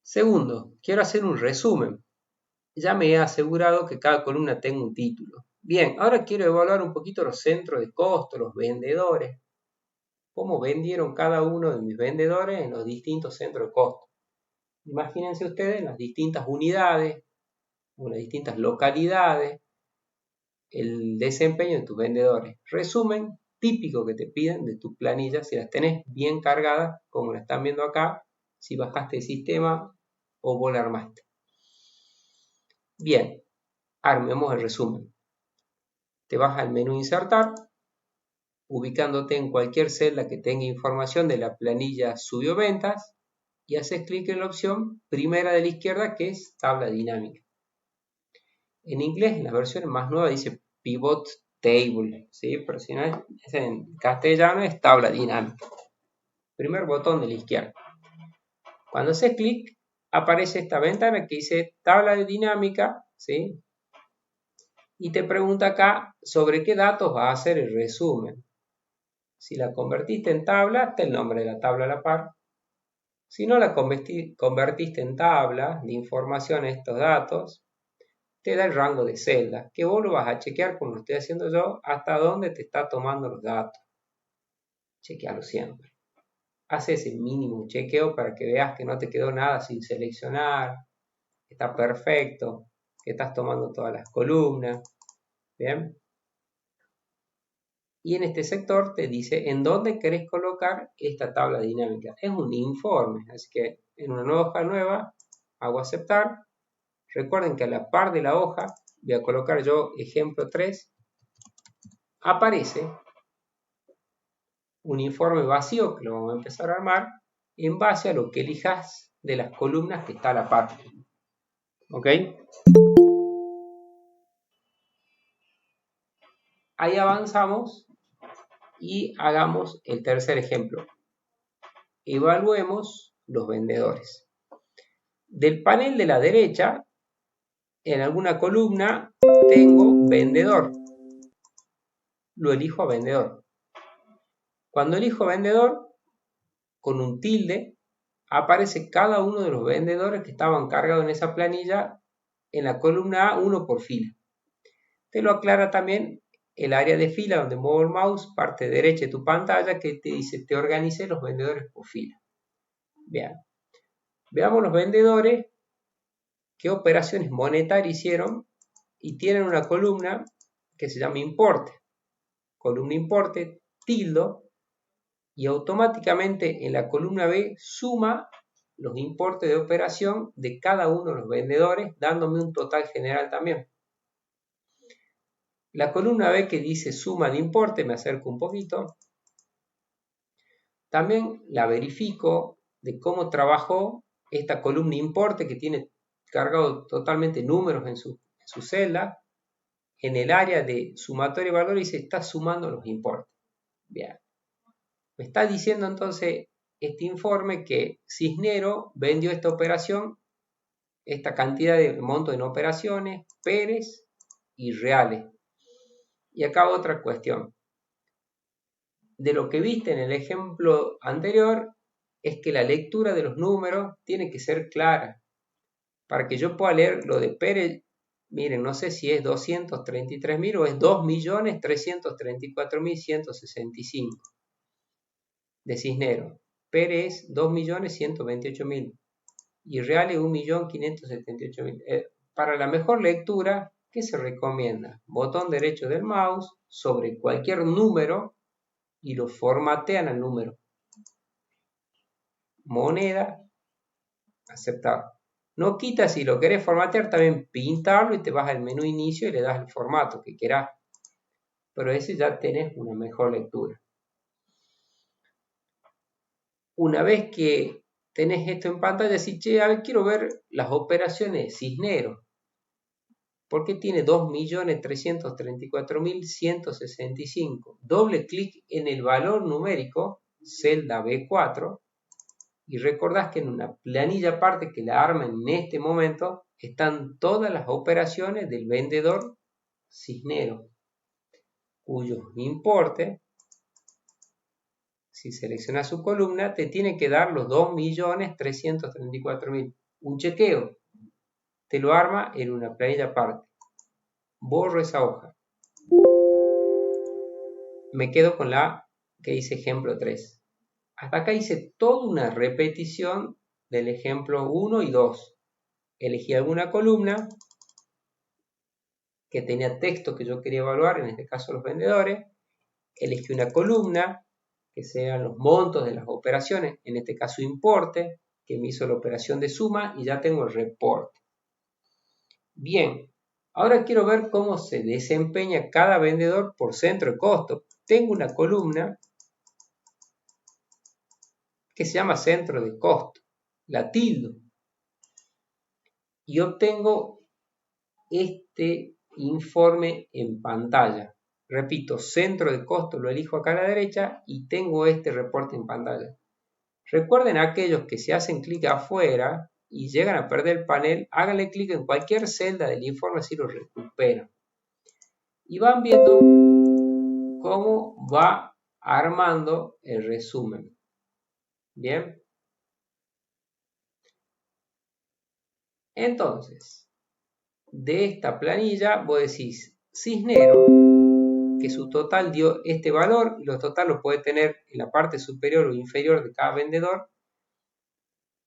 Speaker 1: Segundo, quiero hacer un resumen. Ya me he asegurado que cada columna tenga un título. Bien, ahora quiero evaluar un poquito los centros de costo, los vendedores. Cómo vendieron cada uno de mis vendedores en los distintos centros de costo. Imagínense ustedes en las distintas unidades, en las distintas localidades, el desempeño de tus vendedores. Resumen típico que te piden de tus planillas, si las tenés bien cargadas, como la están viendo acá, si bajaste el sistema o vos la armaste. Bien, armemos el resumen. Te vas al menú Insertar, ubicándote en cualquier celda que tenga información de la planilla Subio Ventas, y haces clic en la opción primera de la izquierda, que es tabla dinámica. En inglés, en las versiones más nuevas, dice Pivot Table, ¿sí? Pero si no es en castellano, es tabla dinámica. Primer botón de la izquierda. Cuando haces clic, aparece esta ventana que dice tabla dinámica, ¿sí? Y te pregunta acá sobre qué datos va a hacer el resumen. Si la convertiste en tabla, está el nombre de la tabla a la par. Si no la convertiste en tabla de información estos datos, te da el rango de celda, que vos lo vas a chequear como lo estoy haciendo yo, hasta dónde te está tomando los datos. Chequealo siempre. Haz ese mínimo chequeo para que veas que no te quedó nada sin seleccionar, que está perfecto, que estás tomando todas las columnas. Bien. Y en este sector te dice en dónde querés colocar esta tabla dinámica. Es un informe, así que en una nueva hoja nueva hago aceptar. Recuerden que a la par de la hoja voy a colocar yo ejemplo 3. Aparece un informe vacío que lo vamos a empezar a armar en base a lo que elijas de las columnas que está a la par. ¿Ok? Ahí avanzamos y hagamos el tercer ejemplo. Evaluemos los vendedores. Del panel de la derecha, en alguna columna, tengo vendedor. Lo elijo a vendedor. Cuando elijo vendedor, con un tilde, aparece cada uno de los vendedores que estaban cargados en esa planilla en la columna A, uno por fila. Te lo aclara también el área de fila donde muevo el mouse, parte derecha de tu pantalla, que te dice te organice los vendedores por fila. Bien. Veamos los vendedores, qué operaciones monetarias hicieron y tienen una columna que se llama importe. Columna importe, tildo, y automáticamente en la columna B suma los importes de operación de cada uno de los vendedores, dándome un total general también. La columna B que dice suma de importe, me acerco un poquito. También la verifico de cómo trabajó esta columna importe que tiene cargado totalmente números en su celda. En el área de sumatoria de valores se está sumando los importes. Bien. Me está diciendo entonces este informe que Cisnero vendió esta operación, esta cantidad de monto en operaciones, Pérez y reales. Y acá otra cuestión. De lo que viste en el ejemplo anterior es que la lectura de los números tiene que ser clara. Para que yo pueda leer lo de Pérez, miren, no sé si es 233.000 o es 2.334.165 de Cisneros. Pérez 2.128.000 y Reales 1.578.000. Para la mejor lectura, ¿qué se recomienda? Botón derecho del mouse sobre cualquier número y lo formatean al número. Moneda, aceptar. No quita, si lo querés formatear, también pintarlo y te vas al menú inicio y le das el formato que querás. Pero ese ya tenés una mejor lectura. Una vez que tenés esto en pantalla, decís, che, a ver, quiero ver las operaciones de Cisneros. ¿Por qué tiene 2.334.165? Doble clic en el valor numérico, celda B4, y recordás que en una planilla aparte que la arma en este momento están todas las operaciones del vendedor Cisnero, cuyo importe, si seleccionas su columna, te tiene que dar los 2.334.000. Un chequeo, te lo arma en una planilla aparte. Borro esa hoja. Me quedo con la que dice ejemplo 3. Hasta acá hice toda una repetición del ejemplo 1 y 2. Elegí alguna columna que tenía texto que yo quería evaluar, en este caso los vendedores. Elegí una columna que sean los montos de las operaciones, en este caso importe, que me hizo la operación de suma y ya tengo el reporte. Bien, ahora quiero ver cómo se desempeña cada vendedor por centro de costo. Tengo una columna que se llama centro de costo, la tildo, y obtengo este informe en pantalla. Repito, centro de costo lo elijo acá a la derecha y tengo este reporte en pantalla. Recuerden, aquellos que se hacen clic afuera y llegan a perder el panel, háganle clic en cualquier celda del informe si lo recuperan. Y van viendo cómo va armando el resumen. Bien. Entonces, de esta planilla vos decís Cisnero, que su total dio este valor, y los total lo puede tener en la parte superior o inferior de cada vendedor.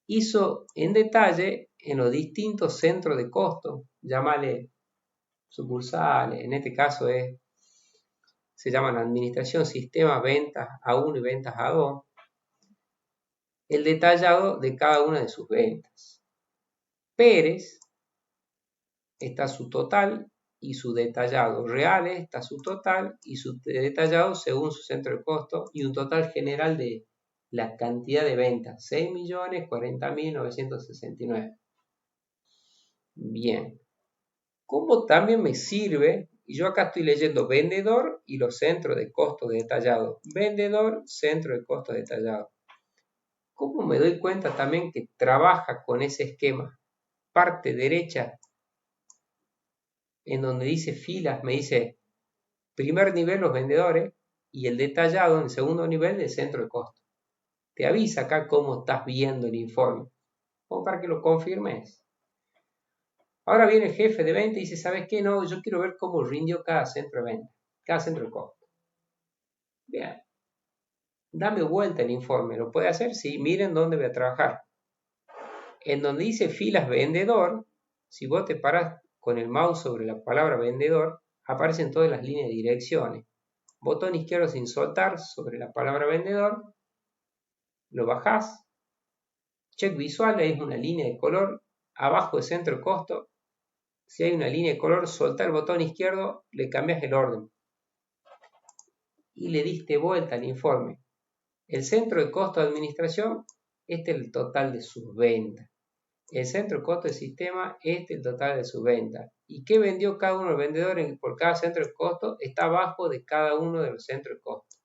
Speaker 1: Hizo en detalle en los distintos centros de costo, llámale sucursales, en este caso se llaman administración, sistema, ventas A1 y ventas A2, el detallado de cada una de sus ventas. Pérez está su total y su detallado. Reales está su total y su detallado según su centro de costo, y un total general de la cantidad de ventas, 6.040.969. Bien, como también me sirve, y yo acá estoy leyendo vendedor y los centros de costo detallado. Vendedor, centro de costo detallado. ¿Cómo me doy cuenta también que trabaja con ese esquema? Parte derecha, en donde dice filas, me dice primer nivel los vendedores y el detallado en segundo nivel del centro de costo. Te avisa acá cómo estás viendo el informe, como para que lo confirmes. Ahora viene el jefe de venta y dice, ¿sabes qué? No, yo quiero ver cómo rindió cada centro de venta, cada centro de costo. Bien, dame vuelta el informe. ¿Lo puede hacer? Sí, miren dónde voy a trabajar. En donde dice filas vendedor, si vos te paras con el mouse sobre la palabra vendedor, aparecen todas las líneas de direcciones. Botón izquierdo sin soltar sobre la palabra vendedor, lo bajás. Check visual es una línea de color. Abajo de centro de costo, si hay una línea de color, soltar el botón izquierdo, le cambias el orden y le diste vuelta al informe. El centro de costo de administración, este es el total de sus ventas. El centro de costo de sistema, este es el total de sus ventas. ¿Y qué vendió cada uno de los vendedores por cada centro de costo? Está abajo de cada uno de los centros de costo.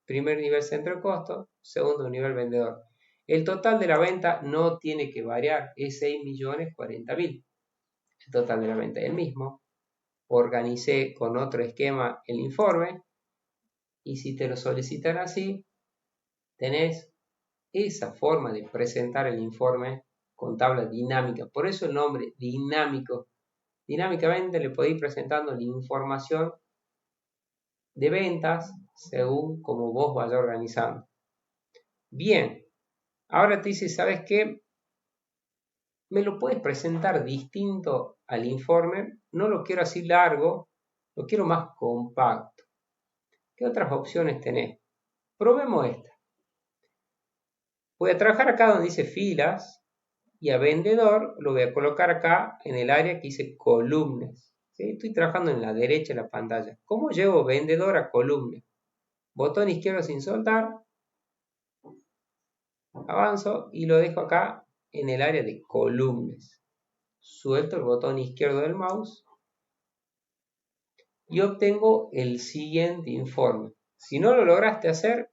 Speaker 1: Primer nivel centro de costo, segundo nivel vendedor. El total de la venta no tiene que variar, es 6.040.000. El total de la venta es el mismo. Organicé con otro esquema el informe y si te lo solicitan así, tenés esa forma de presentar el informe con tabla dinámica. Por eso el nombre dinámico. Dinámicamente le podéis ir presentando la información de ventas según como vos vayas organizando. Bien, ahora te dice, ¿sabes qué? Me lo puedes presentar distinto al informe. No lo quiero así largo, lo quiero más compacto. ¿Qué otras opciones tenés? Probemos esta. Voy a trabajar acá donde dice filas y a vendedor lo voy a colocar acá en el área que dice columnas. ¿Sí? Estoy trabajando en la derecha de la pantalla. ¿Cómo llevo vendedor a columna? Botón izquierdo sin soltar. Avanzo y lo dejo acá en el área de columnas. Suelto el botón izquierdo del mouse y obtengo el siguiente informe. Si no lo lograste hacer,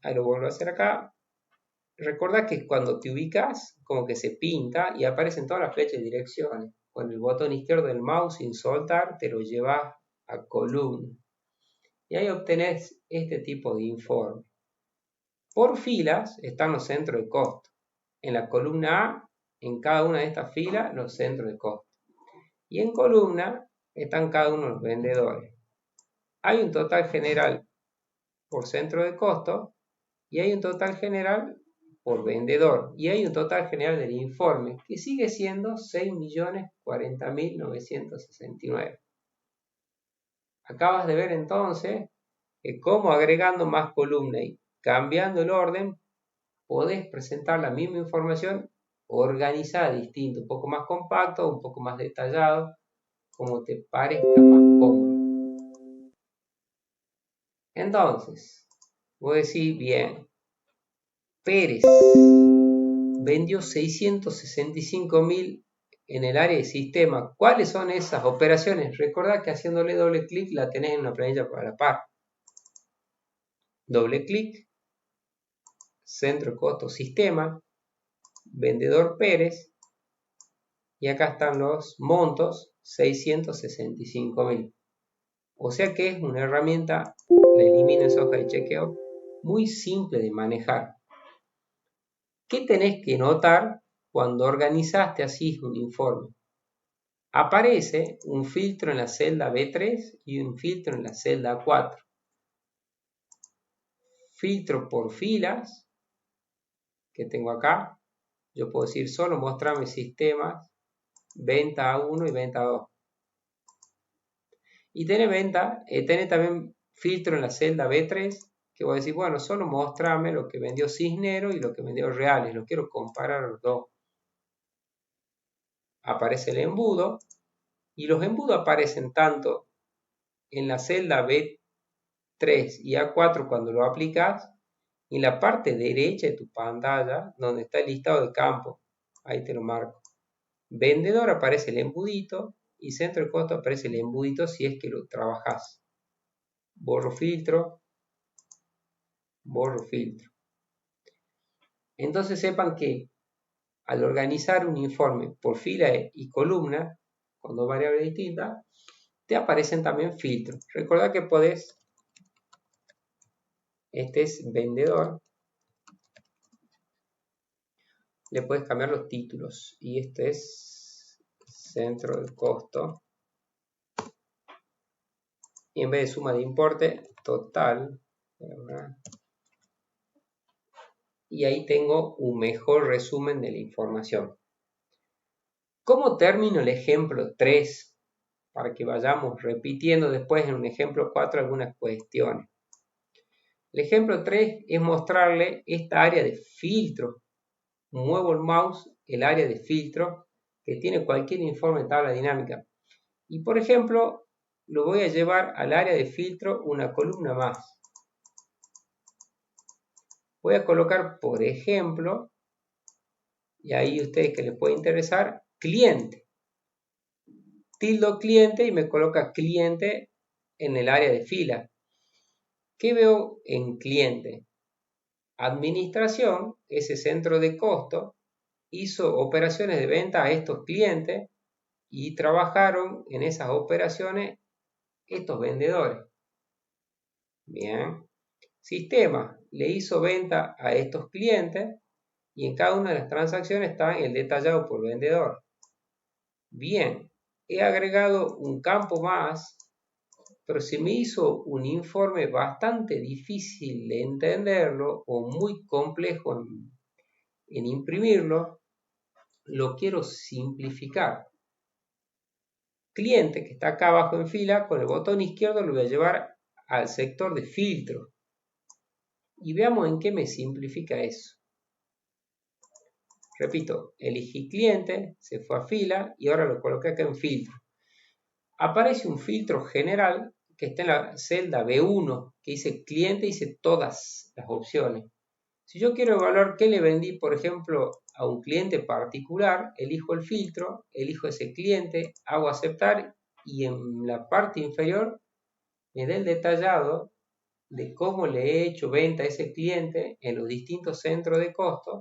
Speaker 1: ahí lo vuelvo a hacer acá. Recordá que cuando te ubicas, como que se pinta y aparecen todas las flechas de direcciones. Con el botón izquierdo del mouse sin soltar, te lo llevas a columna. Y ahí obtenés este tipo de informe. Por filas están los centros de costo. En la columna A, en cada una de estas filas, los centros de costo. Y en columna están cada uno de los vendedores. Hay un total general por centro de costo y hay un total general por vendedor. Y hay un total general del informe que sigue siendo 6.040.969. Acabas de ver entonces que como agregando más columnas y cambiando el orden, podés presentar la misma información organizada distinto, un poco más compacto, un poco más detallado, como te parezca más cómodo. Entonces, voy a decir, bien, Pérez vendió 665.000 en el área de sistema. ¿Cuáles son esas operaciones? Recordá que haciéndole doble clic la tenés en una planilla para la par. Doble clic, centro de costo sistema, vendedor Pérez, y acá están los montos, 665.000. O sea que es una herramienta, la elimino en hoja de chequeo, muy simple de manejar. ¿Qué tenés que notar cuando organizaste así un informe? aparece un filtro en la celda B3 y un filtro en la celda A4. Filtro por filas que tengo acá. Yo puedo decir solo mostrarme sistemas, venta A1 y venta A2. Y tiene también filtro en la celda B3, que voy a decir, bueno, solo mostrarme lo que vendió Cisnero y lo que vendió Reales, lo quiero comparar los dos. Aparece el embudo, y los embudos aparecen tanto en la celda B3 y A4 cuando lo aplicas, y en la parte derecha de tu pantalla, donde está el listado de campo, ahí te lo marco. Vendedor aparece el embudito, y centro de costo aparece el embudito si es que lo trabajas. Borro filtro. Borro filtro. Entonces sepan que al organizar un informe por fila y columna, con dos variables distintas, te aparecen también filtros. Recuerda que podés, este es vendedor, le puedes cambiar los títulos, y este es centro de costo, y en vez de suma de importe, total, y ahí tengo un mejor resumen de la información. ¿Cómo termino el ejemplo 3? Para que vayamos repitiendo después en un ejemplo 4 algunas cuestiones. El ejemplo 3 es mostrarle esta área de filtro. Muevo el mouse, el área de filtro, que tiene cualquier informe de tabla dinámica. Y por ejemplo, lo voy a llevar al área de filtro una columna más. Voy a colocar, por ejemplo, y ahí ustedes que les puede interesar, cliente. Tildo cliente y me coloca cliente en el área de fila. ¿Qué veo en cliente? Administración, ese centro de costo, hizo operaciones de venta a estos clientes y trabajaron en esas operaciones estos vendedores. Bien. Sistema le hizo venta a estos clientes y en cada una de las transacciones está el detallado por vendedor. Bien. He agregado un campo más, pero se me hizo un informe bastante difícil de entenderlo o muy complejo en imprimirlo. Lo quiero simplificar. Cliente que está acá abajo en fila, con el botón izquierdo lo voy a llevar al sector de filtro. Y veamos en qué me simplifica eso. Repito, elegí cliente, se fue a fila y ahora lo coloqué acá en filtro. Aparece un filtro general que está en la celda B1, que dice cliente, dice todas las opciones. Si yo quiero evaluar qué le vendí, por ejemplo, a un cliente particular, elijo el filtro, elijo ese cliente, hago aceptar y en la parte inferior me da el detallado de cómo le he hecho venta a ese cliente en los distintos centros de costo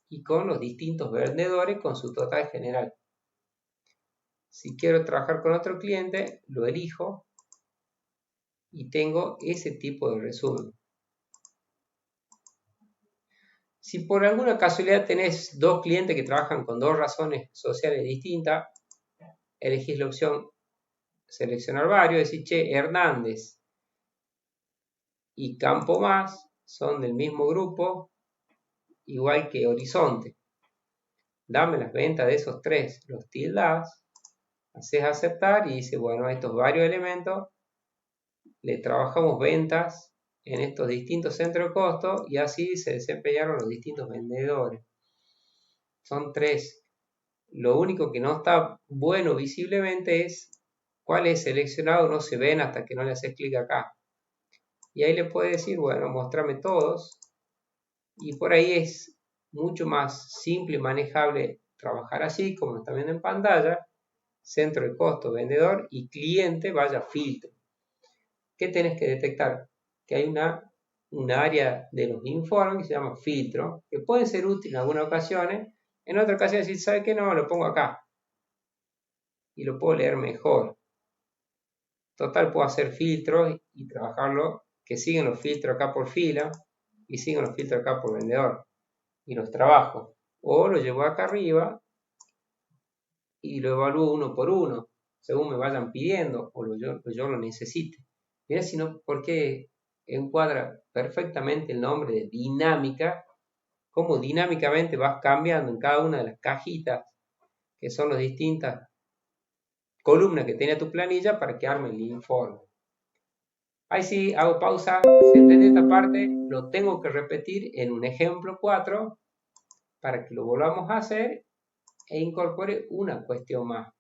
Speaker 1: y con los distintos vendedores con su total general. Si quiero trabajar con otro cliente, lo elijo y tengo ese tipo de resumen. Si por alguna casualidad tenés dos clientes que trabajan con dos razones sociales distintas, elegís la opción seleccionar varios, decís, che, Hernández y Campo Más son del mismo grupo, igual que Horizonte. Dame las ventas de esos tres, los tildás, haces aceptar y dice, bueno, a estos varios elementos le trabajamos ventas en estos distintos centros de costo y así se desempeñaron los distintos vendedores. Son tres. Lo único que no está bueno visiblemente es cuáles seleccionados no se ven hasta que no le haces clic acá. Y ahí le puedes decir, bueno, muéstrame todos. Y por ahí es mucho más simple y manejable trabajar así, como está viendo en pantalla. Centro de costo, vendedor y cliente, vaya filtro. ¿Qué tenés que detectar? Que hay un área de los informes que se llama filtro, que pueden ser útiles en algunas ocasiones. En otras ocasiones decir, ¿sabe qué? No, lo pongo acá. Y lo puedo leer mejor. Total, puedo hacer filtros y trabajarlo, que siguen los filtros acá por fila y siguen los filtros acá por vendedor. Y los trabajo. O lo llevo acá arriba y lo evalúo uno por uno, según me vayan pidiendo o yo lo necesite. Mira si no, porque encuadra perfectamente el nombre de dinámica, cómo dinámicamente vas cambiando en cada una de las cajitas, que son las distintas columnas que tiene tu planilla para que arme el informe. Ahí sí, hago pausa, se entiende esta parte, lo tengo que repetir en un ejemplo 4 para que lo volvamos a hacer e incorpore una cuestión más.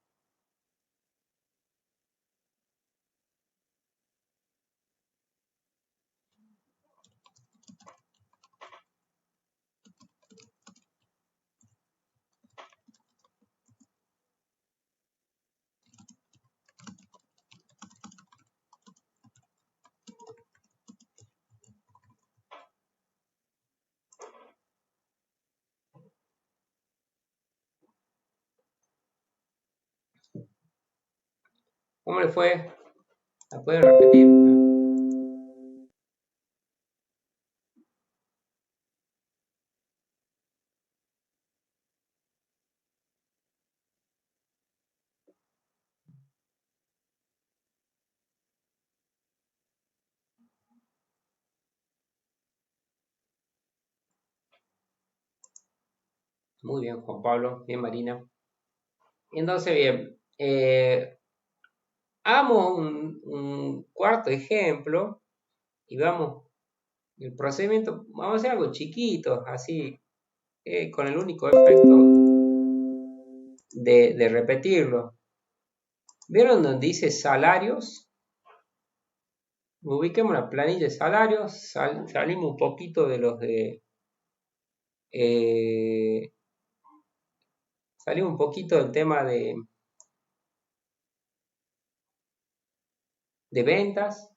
Speaker 1: ¿Cómo le fue? ¿La pueden repetir? Muy bien, Juan Pablo, bien, Marina. Entonces, bien, hagamos un cuarto ejemplo y vamos, el procedimiento, vamos a hacer algo chiquito, así, con el único efecto de repetirlo. ¿Vieron donde dice salarios? Ubiquemos la planilla de salarios, salimos un poquito de los de... salimos un poquito del tema de ventas,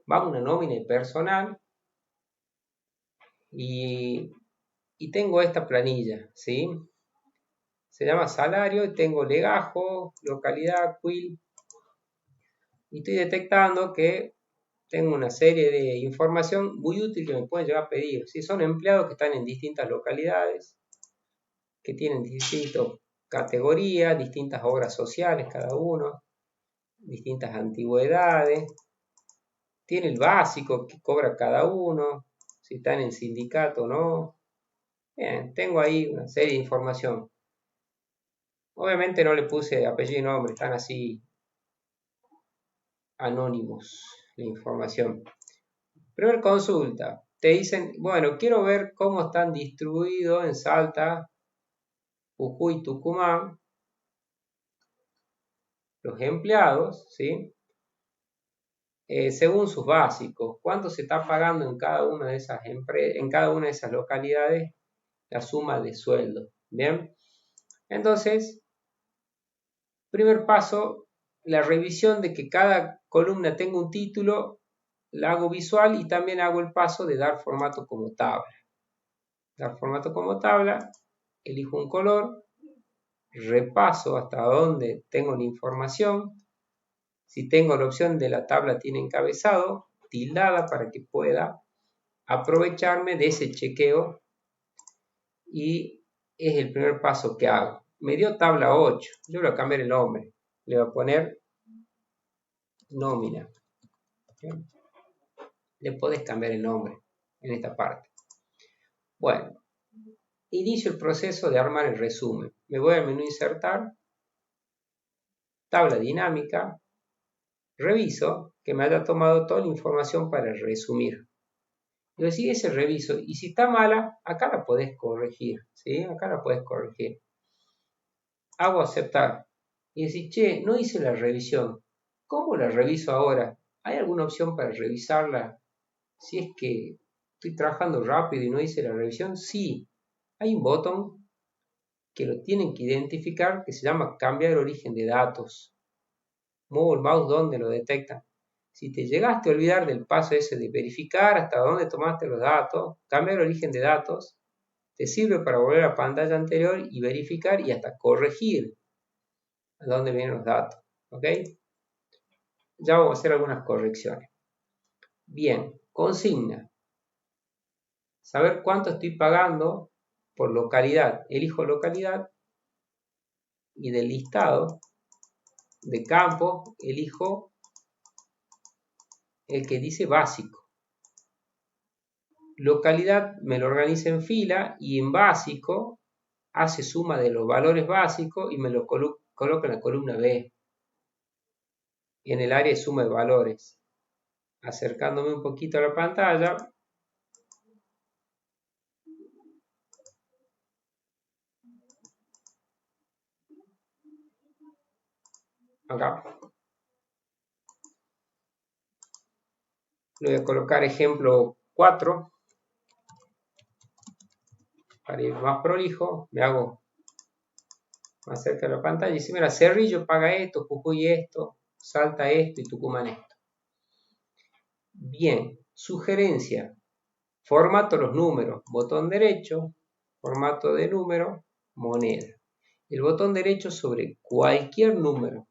Speaker 1: vamos a una nómina de personal y tengo esta planilla, ¿sí? Se llama salario y tengo legajo, localidad, quill, y estoy detectando que tengo una serie de información muy útil que me pueden llegar a pedir. Si son empleados que están en distintas localidades, que tienen distintas categorías, distintas obras sociales cada uno, distintas antigüedades, tiene el básico que cobra cada uno, si están en sindicato o no. Bien, tengo ahí una serie de información. Obviamente no le puse apellido y nombre, están así anónimos la información. Primera consulta, te dicen, bueno, quiero ver cómo están distribuidos en Salta, Jujuy, Tucumán, los empleados, ¿sí? Según sus básicos, cuánto se está pagando en cada una de esas en cada una de esas localidades la suma de sueldo. Bien, entonces, primer paso, la revisión de que cada columna tenga un título, la hago visual y también hago el paso de dar formato como tabla. Dar formato como tabla, elijo un color, repaso hasta donde tengo la información. Si tengo la opción de la tabla tiene encabezado, tildada para que pueda aprovecharme de ese chequeo y es el primer paso que hago. Me dio tabla 8, yo le voy a cambiar el nombre, le voy a poner nómina. ¿Bien? Le podés cambiar el nombre en esta parte. Bueno, inicio el proceso de armar el resumen. Me voy al menú insertar, tabla dinámica, reviso que me haya tomado toda la información para resumir. Lo sigue ese reviso y si está mala, acá la podés corregir, ¿sí? Acá la podés corregir. Hago aceptar y decir, che, no hice la revisión. ¿Cómo la reviso ahora? ¿Hay alguna opción para revisarla si es que estoy trabajando rápido y no hice la revisión? Sí, hay un botón que lo tienen que identificar que se llama cambiar origen de datos. Muevo el mouse donde lo detecta. Si te llegaste a olvidar del paso ese de verificar hasta dónde tomaste los datos, cambiar origen de datos, te sirve para volver a la pantalla anterior y verificar y hasta corregir a dónde vienen los datos. ¿Ok? Ya vamos a hacer algunas correcciones. Bien, consigna. Saber cuánto estoy pagando por localidad. Elijo localidad y del listado de campos elijo el que dice básico. Localidad me lo organiza en fila y en básico hace suma de los valores básicos y me lo coloca en la columna B, en el área de suma de valores. Acercándome un poquito a la pantalla, acá le voy a colocar ejemplo 4 para ir más prolijo. Me hago más cerca de la pantalla y dice, mira, Cerrillo paga esto, Jujuy esto, Salta esto y Tucumán esto. Bien, sugerencia, formato los números, botón derecho, formato de número, moneda. El botón derecho sobre cualquier número,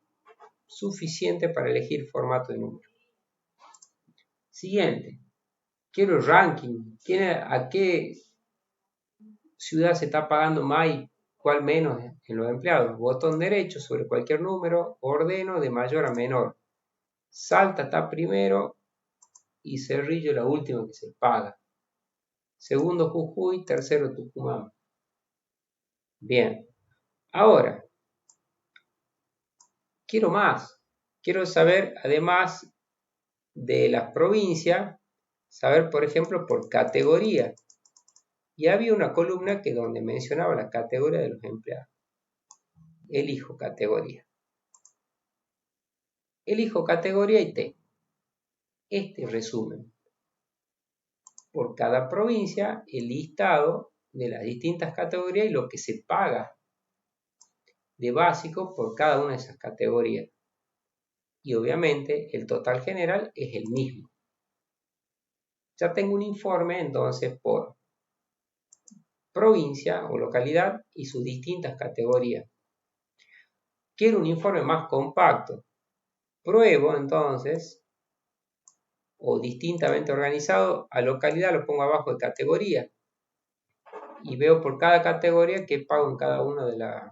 Speaker 1: suficiente para elegir formato de número. Siguiente, quiero el ranking, a qué ciudad se está pagando más y cuál menos en los empleados. Botón derecho sobre cualquier número, ordeno de mayor a menor. Salta está primero y Cerrillo la última que se paga. Segundo Jujuy, tercero Tucumán. Bien, ahora, quiero más. Quiero saber, además de las provincias, saber, por ejemplo, por categoría. Y había una columna que donde mencionaba la categoría de los empleados. Elijo categoría. Elijo categoría y tengo este resumen. Por cada provincia, el listado de las distintas categorías y lo que se paga de básico por cada una de esas categorías. Y obviamente el total general es el mismo. Ya tengo un informe entonces por provincia o localidad y sus distintas categorías. Quiero un informe más compacto. Pruebo entonces, o distintamente organizado, a localidad lo pongo abajo de categoría. Y veo por cada categoría qué pago en cada una de las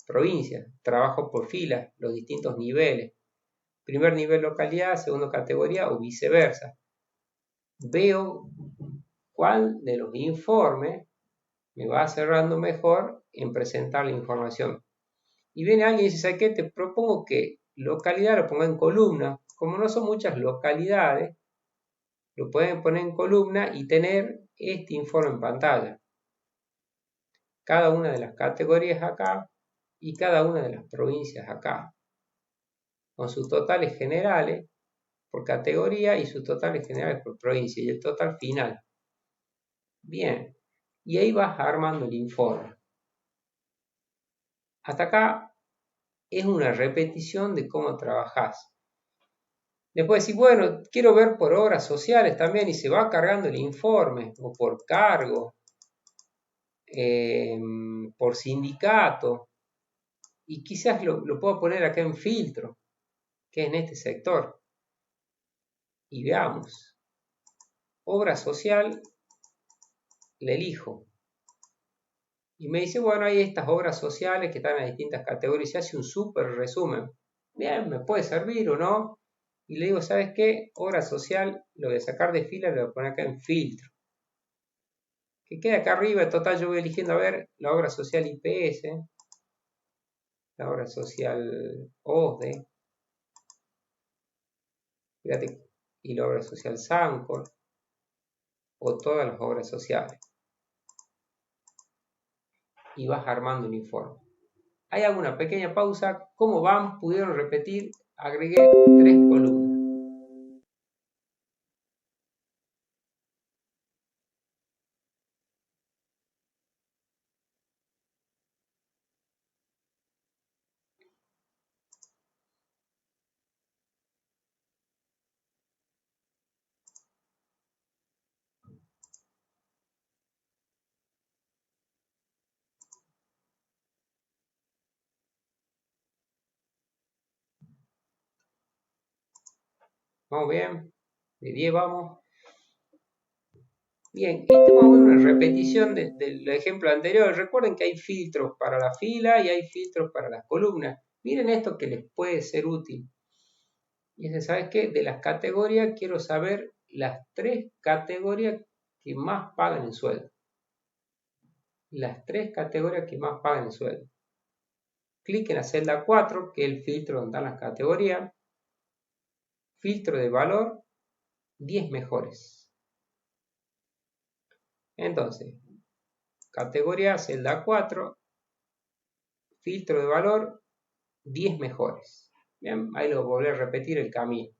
Speaker 1: provincias. Trabajo por filas, los distintos niveles. Primer nivel localidad, segundo categoría o viceversa. Veo cuál de los informes me va cerrando mejor en presentar la información. Y viene alguien y dice, ¿sabes qué? Te propongo que localidad lo ponga en columna. Como no son muchas localidades, lo pueden poner en columna y tener este informe en pantalla. Cada una de las categorías acá y cada una de las provincias acá. Con sus totales generales por categoría y sus totales generales por provincia y el total final. Bien, y ahí vas armando el informe. Hasta acá es una repetición de cómo trabajás. Después decís, bueno, quiero ver por obras sociales también y se va cargando el informe, o por cargo, por sindicato, y quizás lo puedo poner acá en filtro, que es en este sector. Y veamos, obra social, le elijo. Y me dice, bueno, hay estas obras sociales que están en distintas categorías, se hace un súper resumen. Bien, me puede servir o no. Y le digo, ¿sabes qué? Obra social, lo voy a sacar de fila y lo voy a poner acá en filtro. Que quede acá arriba, en total yo voy eligiendo, a ver, la obra social IPS, la obra social OSDE, fíjate, y la obra social SANCOR, o todas las obras sociales. Y vas armando un informe. Hay alguna pequeña pausa. ¿Cómo van? ¿Pudieron repetir? Agregué 3 columnas. ¿Vamos bien? De 10 vamos. Bien, esta es más o menos una repetición del ejemplo anterior. Recuerden que hay filtros para la fila y hay filtros para las columnas. Miren esto que les puede ser útil. Y es, ¿sabes qué? De las categorías quiero saber las 3 categorías que más pagan el sueldo. Las 3 categorías que más pagan el sueldo. Clic en la celda 4, que es el filtro donde están las categorías. Filtro de valor, 10 mejores. Entonces, categoría celda 4, filtro de valor, 10 mejores. Bien, ahí lo volví a repetir el camino.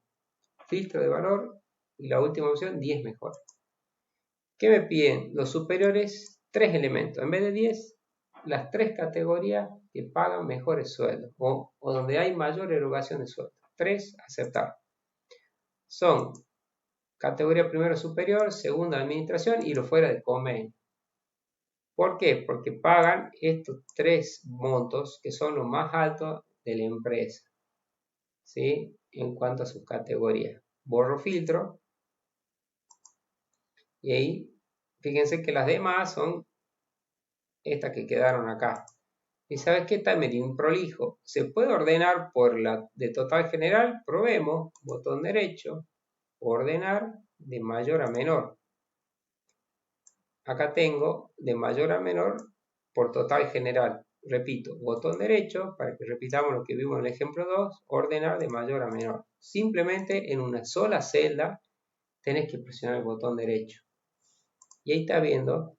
Speaker 1: Filtro de valor y la última opción, 10 mejores. ¿Qué me piden? Los superiores, 3 elementos. En vez de 10, las 3 categorías que pagan mejores sueldos o donde hay mayor erogación de sueldo. 3, aceptar. Son categoría primero superior, segunda administración y lo fuera de convenio. ¿Por qué? Porque pagan estos 3 montos que son los más altos de la empresa, ¿sí? En cuanto a sus categorías. Borro filtro y ahí fíjense que las demás son estas que quedaron acá. ¿Y sabes qué? Está medio improlijo. ¿Se puede ordenar por la de total general? Probemos. Botón derecho. Ordenar de mayor a menor. Acá tengo de mayor a menor por total general. Repito, botón derecho, para que repitamos lo que vimos en el ejemplo 2, ordenar de mayor a menor. Simplemente en una sola celda tenés que presionar el botón derecho. Y ahí está viendo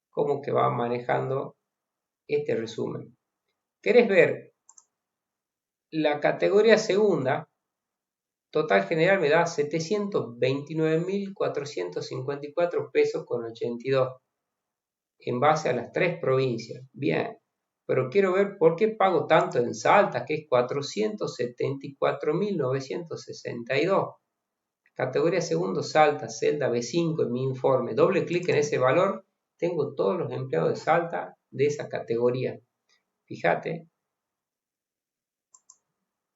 Speaker 1: cómo que va manejando este resumen. ¿Querés ver la categoría segunda? Total general me da 729.454 pesos con 82 en base a las 3 provincias. Bien, pero quiero ver por qué pago tanto en Salta, que es 474.962. Categoría segundo Salta, celda B5 en mi informe. Doble clic en ese valor, tengo todos los empleados de Salta de esa categoría. Fíjate,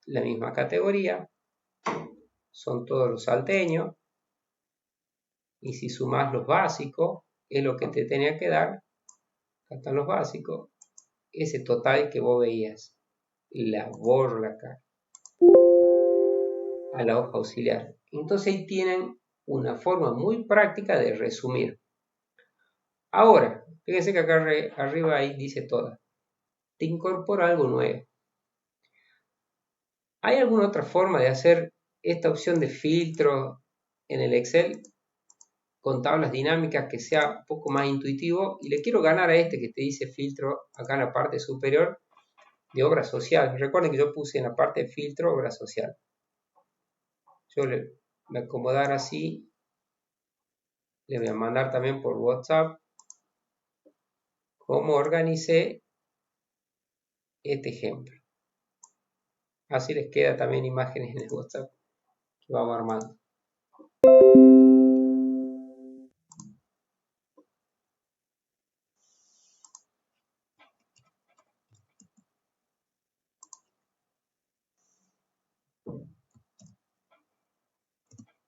Speaker 1: la misma categoría, son todos los salteños. Y si sumas los básicos, es lo que te tenía que dar. Acá están los básicos. Ese total que vos veías. La borro acá. A la hoja auxiliar. Entonces ahí tienen una forma muy práctica de resumir. Ahora, fíjense que acá arriba ahí dice toda. Te incorpora algo nuevo. ¿Hay alguna otra forma de hacer esta opción de filtro en el Excel con tablas dinámicas que sea un poco más intuitivo? Y le quiero ganar a este que te dice filtro acá en la parte superior de obra social. Recuerden que yo puse en la parte de filtro obra social. Yo le voy a acomodar así. Le voy a mandar también por WhatsApp cómo organicé este ejemplo. Así les queda también imágenes en el WhatsApp que vamos armando.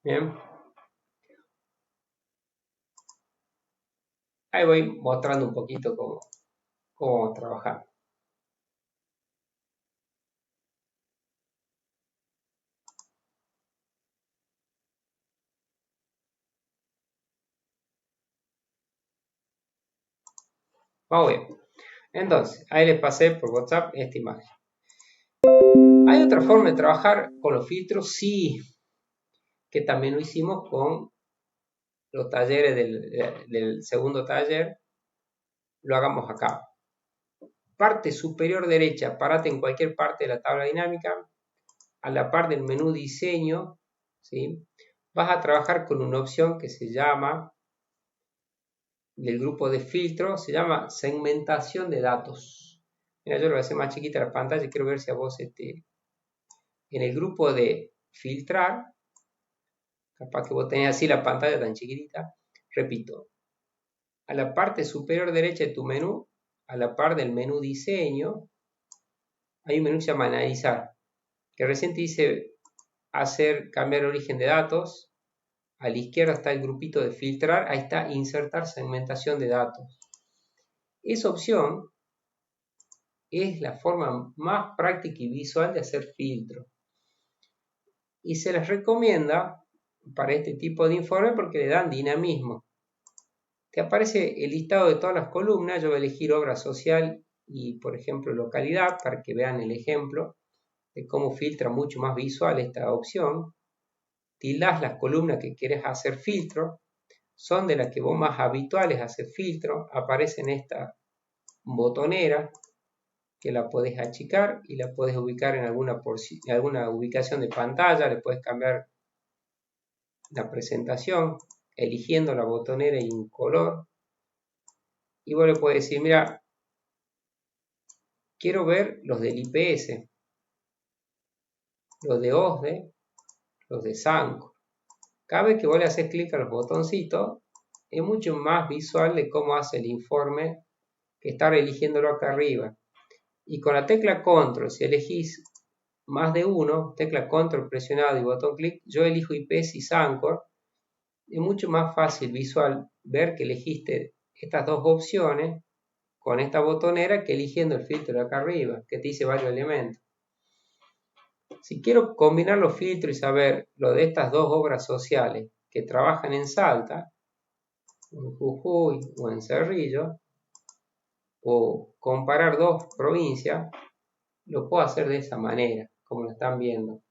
Speaker 1: Bien. Ahí voy mostrando un poquito cómo vamos a trabajar. Vamos bien. Entonces, ahí les pasé por WhatsApp esta imagen. ¿Hay otra forma de trabajar con los filtros? Sí, que también lo hicimos con los talleres del segundo taller. Lo hagamos acá. Parte superior derecha, parate en cualquier parte de la tabla dinámica. A la par del menú diseño, ¿sí? Vas a trabajar con una opción que se llama, del grupo de filtro, se llama segmentación de datos. Mira, yo lo voy a hacer más chiquita la pantalla y quiero ver si a vos en el grupo de filtrar, capaz que vos tenés así la pantalla tan chiquitita, repito, a la parte superior derecha de tu menú, a la par del menú diseño, hay un menú que se llama analizar, que recién te dice cambiar origen de datos, a la izquierda está el grupito de filtrar, ahí está insertar segmentación de datos. Esa opción es la forma más práctica y visual de hacer filtro. Y se les recomienda para este tipo de informe porque le dan dinamismo. Te aparece el listado de todas las columnas, yo voy a elegir obra social y por ejemplo localidad para que vean el ejemplo de cómo filtra mucho más visual esta opción. Tildás las columnas que quieres hacer filtro, son de las que vos más habituales hacer filtro, aparece en esta botonera que la podés achicar y la podés ubicar en alguna ubicación de pantalla, le puedes cambiar la presentación eligiendo la botonera y un color y vos le puedes decir, mira, quiero ver los del IPS, los de OSDE, los de SANCO. Cada vez que vos le haces clic a los botoncitos es mucho más visual de cómo hace el informe que estar eligiéndolo acá arriba. Y con la tecla control, si elegís más de uno, tecla control presionado y botón clic, yo elijo IPS y SANCOR. Es mucho más fácil visual ver que elegiste estas dos opciones con esta botonera que eligiendo el filtro de acá arriba, que te dice varios elementos. Si quiero combinar los filtros y saber lo de estas dos obras sociales que trabajan en Salta, en Jujuy o en Cerrillo, o comparar dos provincias, lo puedo hacer de esa manera, como lo están viendo.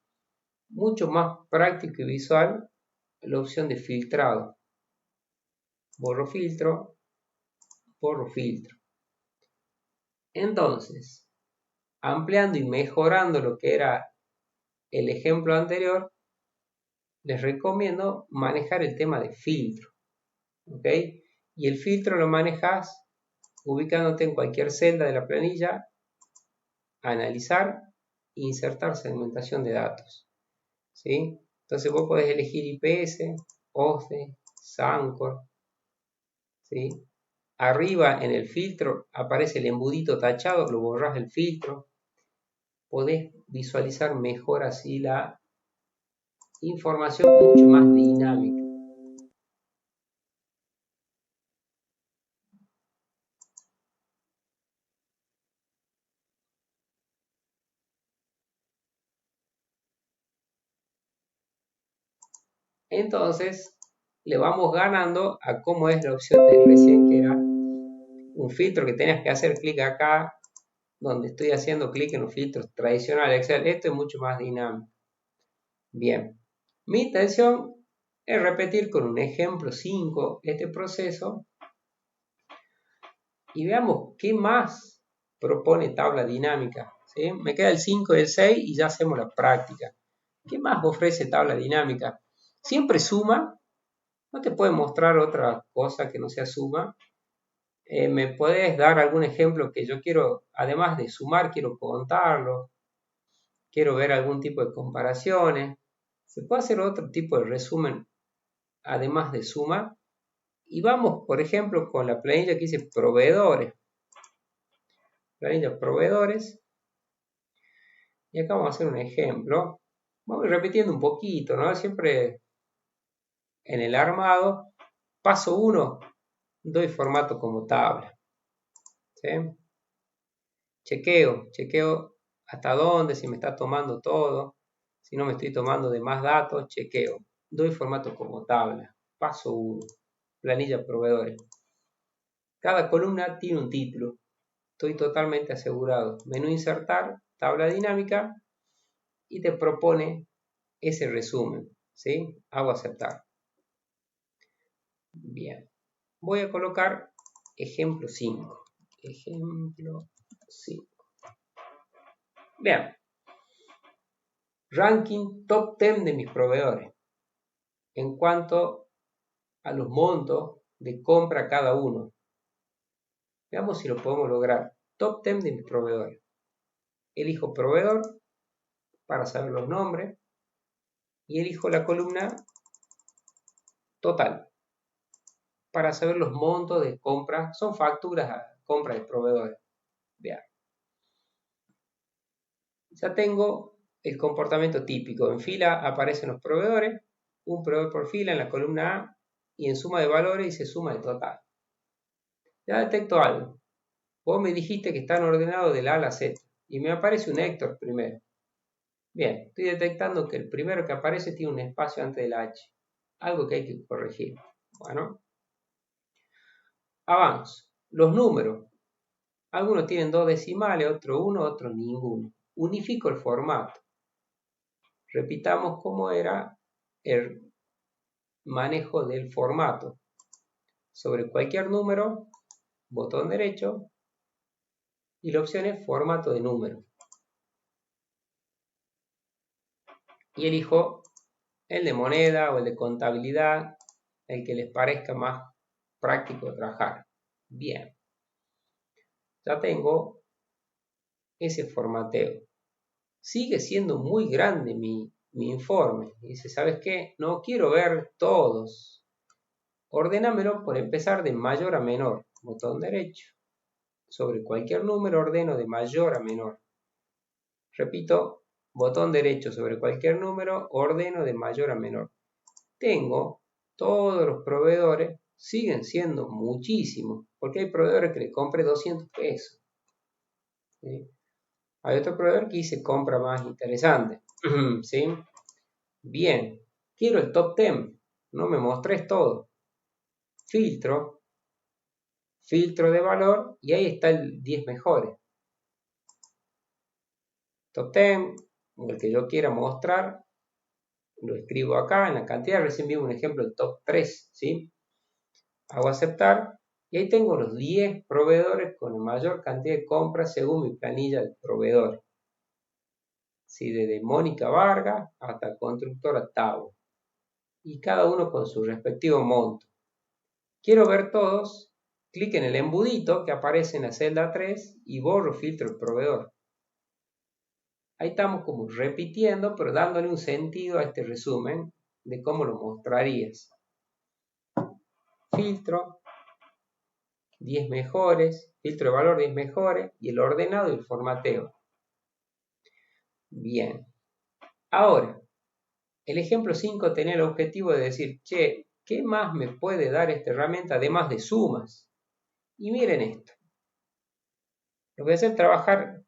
Speaker 1: Mucho más práctico y visual la opción de filtrado. Borro filtro, borro filtro. Entonces, ampliando y mejorando lo que era el ejemplo anterior, les recomiendo manejar el tema de filtro. ¿Ok? Y el filtro lo manejas ubicándote en cualquier celda de la planilla, analizar, insertar segmentación de datos. ¿Sí? Entonces vos podés elegir IPS, OSDE, SANCOR. ¿Sí? Arriba en el filtro aparece el embudito tachado, lo borrás del filtro. Podés visualizar mejor así la información mucho más dinámica. Entonces le vamos ganando a cómo es la opción de recién, que era un filtro que tenías que hacer clic acá, donde estoy haciendo clic en los filtros tradicionales Excel. Esto es mucho más dinámico. Bien, mi intención es repetir con un ejemplo 5 este proceso y veamos qué más propone tabla dinámica. ¿Sí? Me queda el 5 y el 6 y ya hacemos la práctica. ¿Qué más ofrece tabla dinámica? Siempre suma. No te puede mostrar otra cosa que no sea suma. ¿Me puedes dar algún ejemplo que yo quiero, además de sumar, quiero contarlo? Quiero ver algún tipo de comparaciones. Se puede hacer otro tipo de resumen, además de suma. Y vamos, por ejemplo, con la planilla que dice proveedores. Planilla proveedores. Y acá vamos a hacer un ejemplo. Vamos repitiendo un poquito, ¿no? Siempre en el armado. Paso 1, doy formato como tabla. ¿Sí? Chequeo hasta dónde, si me está tomando todo, si no me estoy tomando de más datos, chequeo. Doy formato como tabla. Paso 1, planilla proveedores. Cada columna tiene un título. Estoy totalmente asegurado. Menú insertar, tabla dinámica y te propone ese resumen. ¿Sí? Hago aceptar. Bien. Voy a colocar ejemplo 5. Ejemplo 5. Bien. Ranking top 10 de mis proveedores en cuanto a los montos de compra cada uno. Veamos si lo podemos lograr. Top 10 de mis proveedores. Elijo proveedor para saber los nombres y elijo la columna total para saber los montos de compra. Son facturas a compra de proveedores. Bien. Ya tengo el comportamiento típico. En fila aparecen los proveedores. un proveedor por fila en la columna A y en suma de valores dice suma de total. Ya detecto algo. Vos me dijiste que están ordenados de la A a la Z y me aparece un Héctor primero. Bien, estoy detectando que el primero que aparece tiene un espacio antes de la H. Algo que hay que corregir. Bueno, avanzo. Los números. Algunos tienen 2 decimales, otros 1, otros ninguno. Unifico el formato. Repitamos cómo era el manejo del formato. Sobre cualquier número, botón derecho y la opción es formato de número. Y elijo el de moneda o el de contabilidad, el que les parezca más práctico de trabajar. Bien, ya tengo ese formateo. Sigue siendo muy grande mi informe. Dice, ¿sabes qué? No quiero ver todos. Ordénamelo por empezar de mayor a menor. Botón derecho. Sobre cualquier número ordeno de mayor a menor. Repito, botón derecho sobre cualquier número, ordeno de mayor a menor. Tengo todos los proveedores, siguen siendo muchísimos, porque hay proveedores que le compré 200 pesos. ¿Sí? Hay otro proveedor que hice compra más interesante. ¿Sí? Bien, quiero el top 10, no me mostres todo. Filtro de valor y ahí está el 10 mejores. Top 10, o el que yo quiera mostrar, lo escribo acá en la cantidad, recién vimos un ejemplo del top 3, ¿sí? Hago aceptar y ahí tengo los 10 proveedores con la mayor cantidad de compras según mi planilla de proveedores. ¿Sí? Desde Mónica Vargas hasta Constructora Tavo. Y cada uno con su respectivo monto. Quiero ver todos, clic en el embudito que aparece en la celda 3 y borro filtro el proveedor. Ahí estamos como repitiendo, pero dándole un sentido a este resumen de cómo lo mostrarías. Filtro, 10 mejores, filtro de valor 10 mejores y el ordenado y el formateo. Bien. Ahora, el ejemplo 5 tenía el objetivo de decir, che, ¿qué más me puede dar esta herramienta además de sumas? Y miren esto. Lo voy a hacer trabajar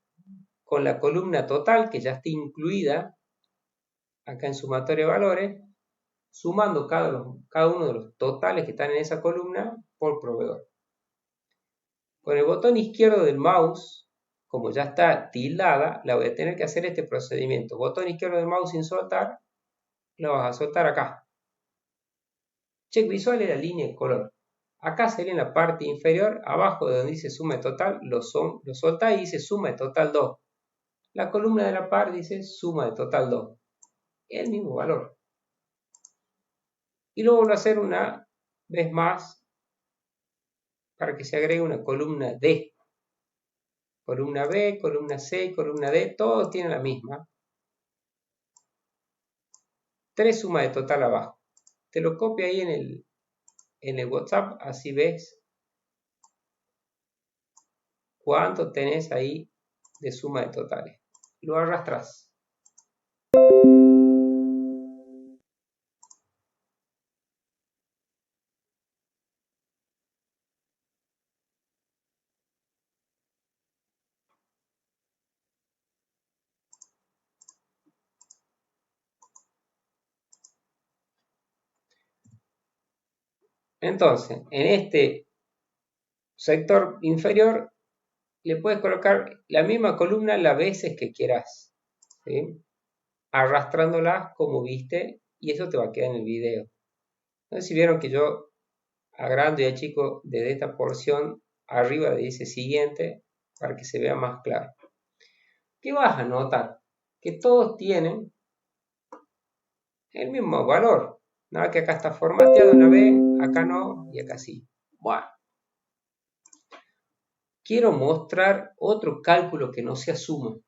Speaker 1: con la columna total que ya está incluida acá en sumatorio de valores, sumando cada uno de los totales que están en esa columna por proveedor. Con el botón izquierdo del mouse, como ya está tildada, la voy a tener que hacer este procedimiento. Botón izquierdo del mouse sin soltar, lo vas a soltar acá. Check visual es la línea de color. Acá sería en la parte inferior, abajo de donde dice suma de total, lo soltá y dice suma de total 2. La columna de la par dice suma de total 2. El mismo valor. Y lo vuelvo a hacer una vez más para que se agregue una columna D. Columna B, columna C, columna D, todos tienen la misma. 3 sumas de total abajo. Te lo copio ahí en el WhatsApp, así ves cuánto tenés ahí de suma de totales. Lo arrastras. Entonces, en este sector inferior le puedes colocar la misma columna las veces que quieras, ¿sí? Arrastrándolas como viste, y eso te va a quedar en el video. No sé si vieron que yo agrando y achico desde esta porción arriba dice siguiente para que se vea más claro. ¿Qué vas a notar? Que todos tienen el mismo valor. Nada que acá está formateado una vez, acá no y acá sí. Bueno. Quiero mostrar otro cálculo que no sea suma.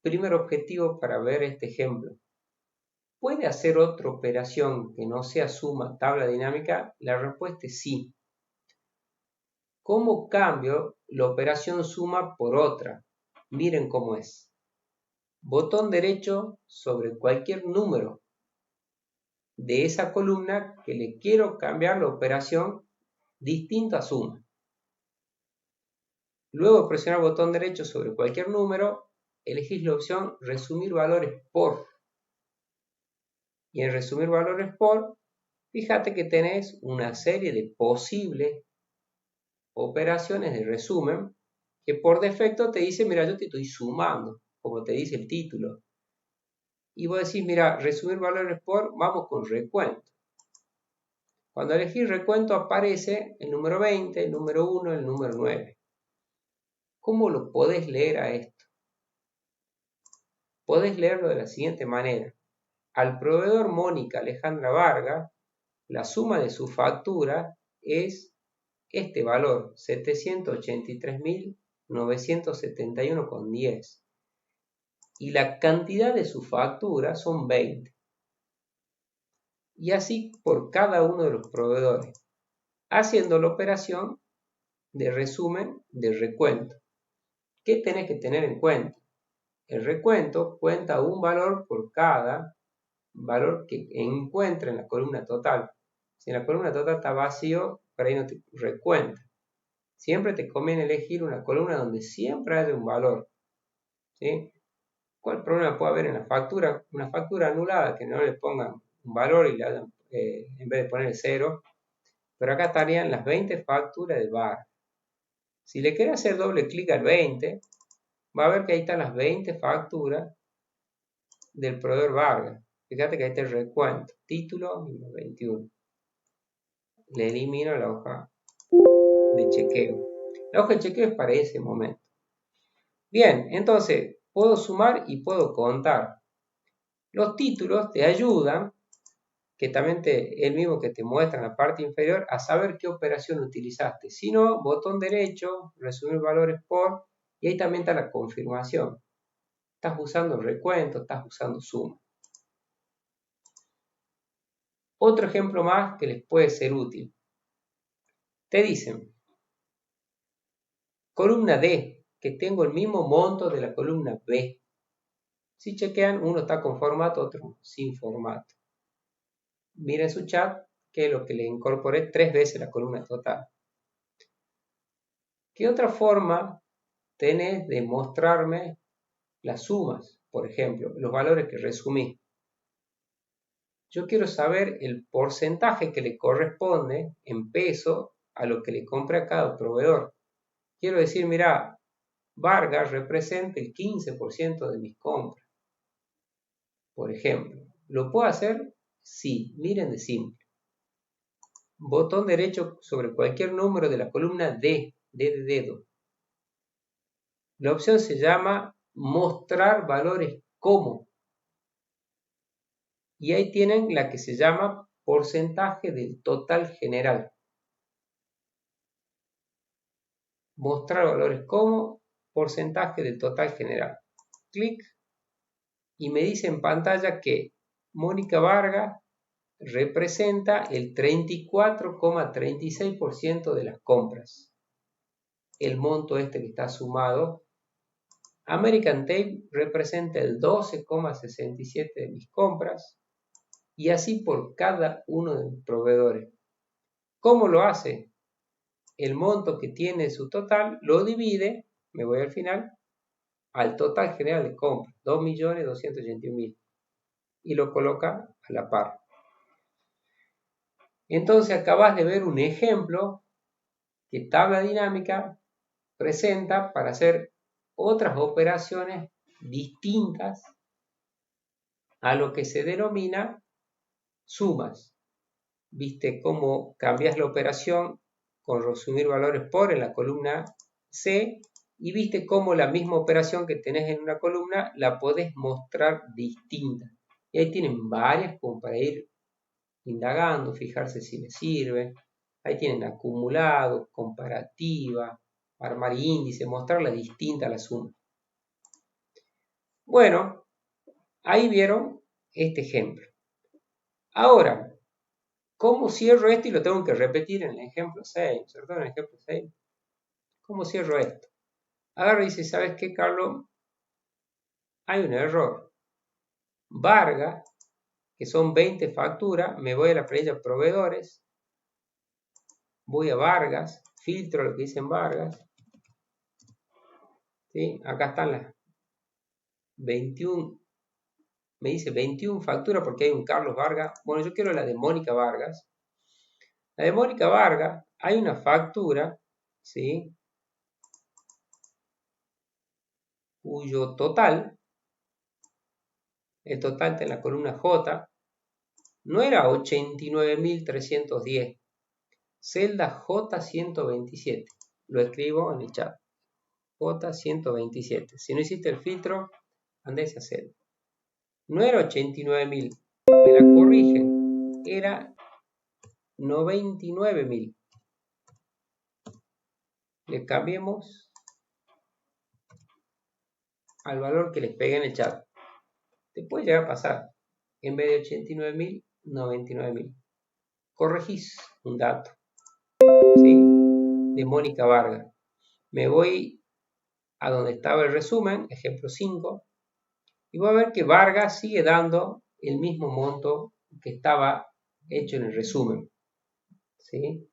Speaker 1: Primer objetivo para ver este ejemplo. ¿Puede hacer otra operación que no sea suma tabla dinámica? La respuesta es sí. ¿Cómo cambio la operación suma por otra? Miren cómo es. Botón derecho sobre cualquier número. de esa columna que le quiero cambiar la operación distinto a suma. Luego presionar el botón derecho sobre cualquier número, elegís la opción resumir valores por. Y en resumir valores por, fíjate que tenés una serie de posibles operaciones de resumen que por defecto te dice, mira, yo te estoy sumando, como te dice el título. Y vos decís, mira, resumir valores por, vamos con recuento. Cuando elegís recuento aparece el número 20, el número 1, el número 9. ¿Cómo lo podés leer a esto? Podés leerlo de la siguiente manera. Al proveedor Mónica Alejandra Vargas, la suma de su factura es este valor, 783.971,10. Y la cantidad de su factura son 20. Y así por cada uno de los proveedores, haciendo la operación de resumen de recuento. ¿Qué tenés que tener en cuenta? El recuento cuenta un valor por cada valor que encuentre en la columna total. Si en la columna total está vacío, por ahí no te recuenta. Siempre te conviene elegir una columna donde siempre haya un valor. ¿Sí? ¿Cuál problema puede haber en la factura? Una factura anulada, que no le pongan un valor y le hagan, en vez de poner 0. Pero acá estarían las 20 facturas de bar. Si le quieres hacer doble clic al 20, va a ver que ahí están las 20 facturas del proveedor Vargas. Fíjate que ahí está el recuento, título 21. Le elimino la hoja de chequeo. La hoja de chequeo es para ese momento. Bien, entonces puedo sumar y puedo contar. Los títulos te ayudan, que también el mismo que te muestra en la parte inferior, a saber qué operación utilizaste. Si no, botón derecho, resumir valores por, y ahí también está la confirmación. Estás usando recuento, estás usando suma. Otro ejemplo más que les puede ser útil. Te dicen, columna D, que tengo el mismo monto de la columna B. Si chequean, uno está con formato, otro sin formato. Miren su chat, que lo que le incorporé 3 veces la columna total. ¿Qué otra forma tenés de mostrarme las sumas? Por ejemplo, los valores que resumí. Yo quiero saber el porcentaje que le corresponde en peso a lo que le compré a cada proveedor. Quiero decir, mira, Vargas representa el 15% de mis compras. Por ejemplo, ¿lo puedo hacer? Sí, miren de simple. Botón derecho sobre cualquier número de la columna D de dedo. La opción se llama mostrar valores como. Y ahí tienen la que se llama porcentaje del total general. Mostrar valores como porcentaje del total general. Clic y me dice en pantalla que Mónica Vargas representa el 34,36% de las compras. El monto este que está sumado. American Tape representa el 12,67% de mis compras. Y así por cada uno de los proveedores. ¿Cómo lo hace? El monto que tiene su total lo divide, me voy al final, al total general de compras, 2.281.000, y lo coloca a la par. Entonces acabas de ver un ejemplo que tabla dinámica presenta para hacer otras operaciones distintas a lo que se denomina sumas. Viste cómo cambias la operación con resumir valores por en la columna C y viste cómo la misma operación que tenés en una columna la podés mostrar distinta. Y ahí tienen varias como para ir indagando, fijarse si les sirve. Ahí tienen acumulado, comparativa, armar índice, mostrarla distinta a la suma. Bueno, ahí vieron este ejemplo. Ahora, ¿cómo cierro esto? Y lo tengo que repetir en el ejemplo 6, ¿cierto? En el ejemplo 6. ¿Cómo cierro esto? Agarro y dice, ¿sabes qué, Carlos? Hay un error. Vargas que son 20 facturas, me voy a la planilla proveedores, voy a Vargas, filtro lo que dice en Vargas, ¿sí? Acá están las 21, me dice 21 facturas porque hay un Carlos Vargas. Bueno, yo quiero la de Mónica Vargas. La de Mónica Vargas, hay una factura, ¿sí? Cuyo total, el total está en la columna J, no era 89.310, celda J127. Lo escribo en el chat. J127. Si no hiciste el filtro, anda esa celda. No era 89.000, me la corrigen. Era 99.000. Le cambiemos al valor que les pegué en el chat. Te puede llegar a pasar. En vez de 89.000, 99.000. Corregís un dato, ¿sí? De Mónica Vargas. Me voy a donde estaba el resumen, ejemplo 5, y voy a ver que Vargas sigue dando el mismo monto que estaba hecho en el resumen, ¿sí?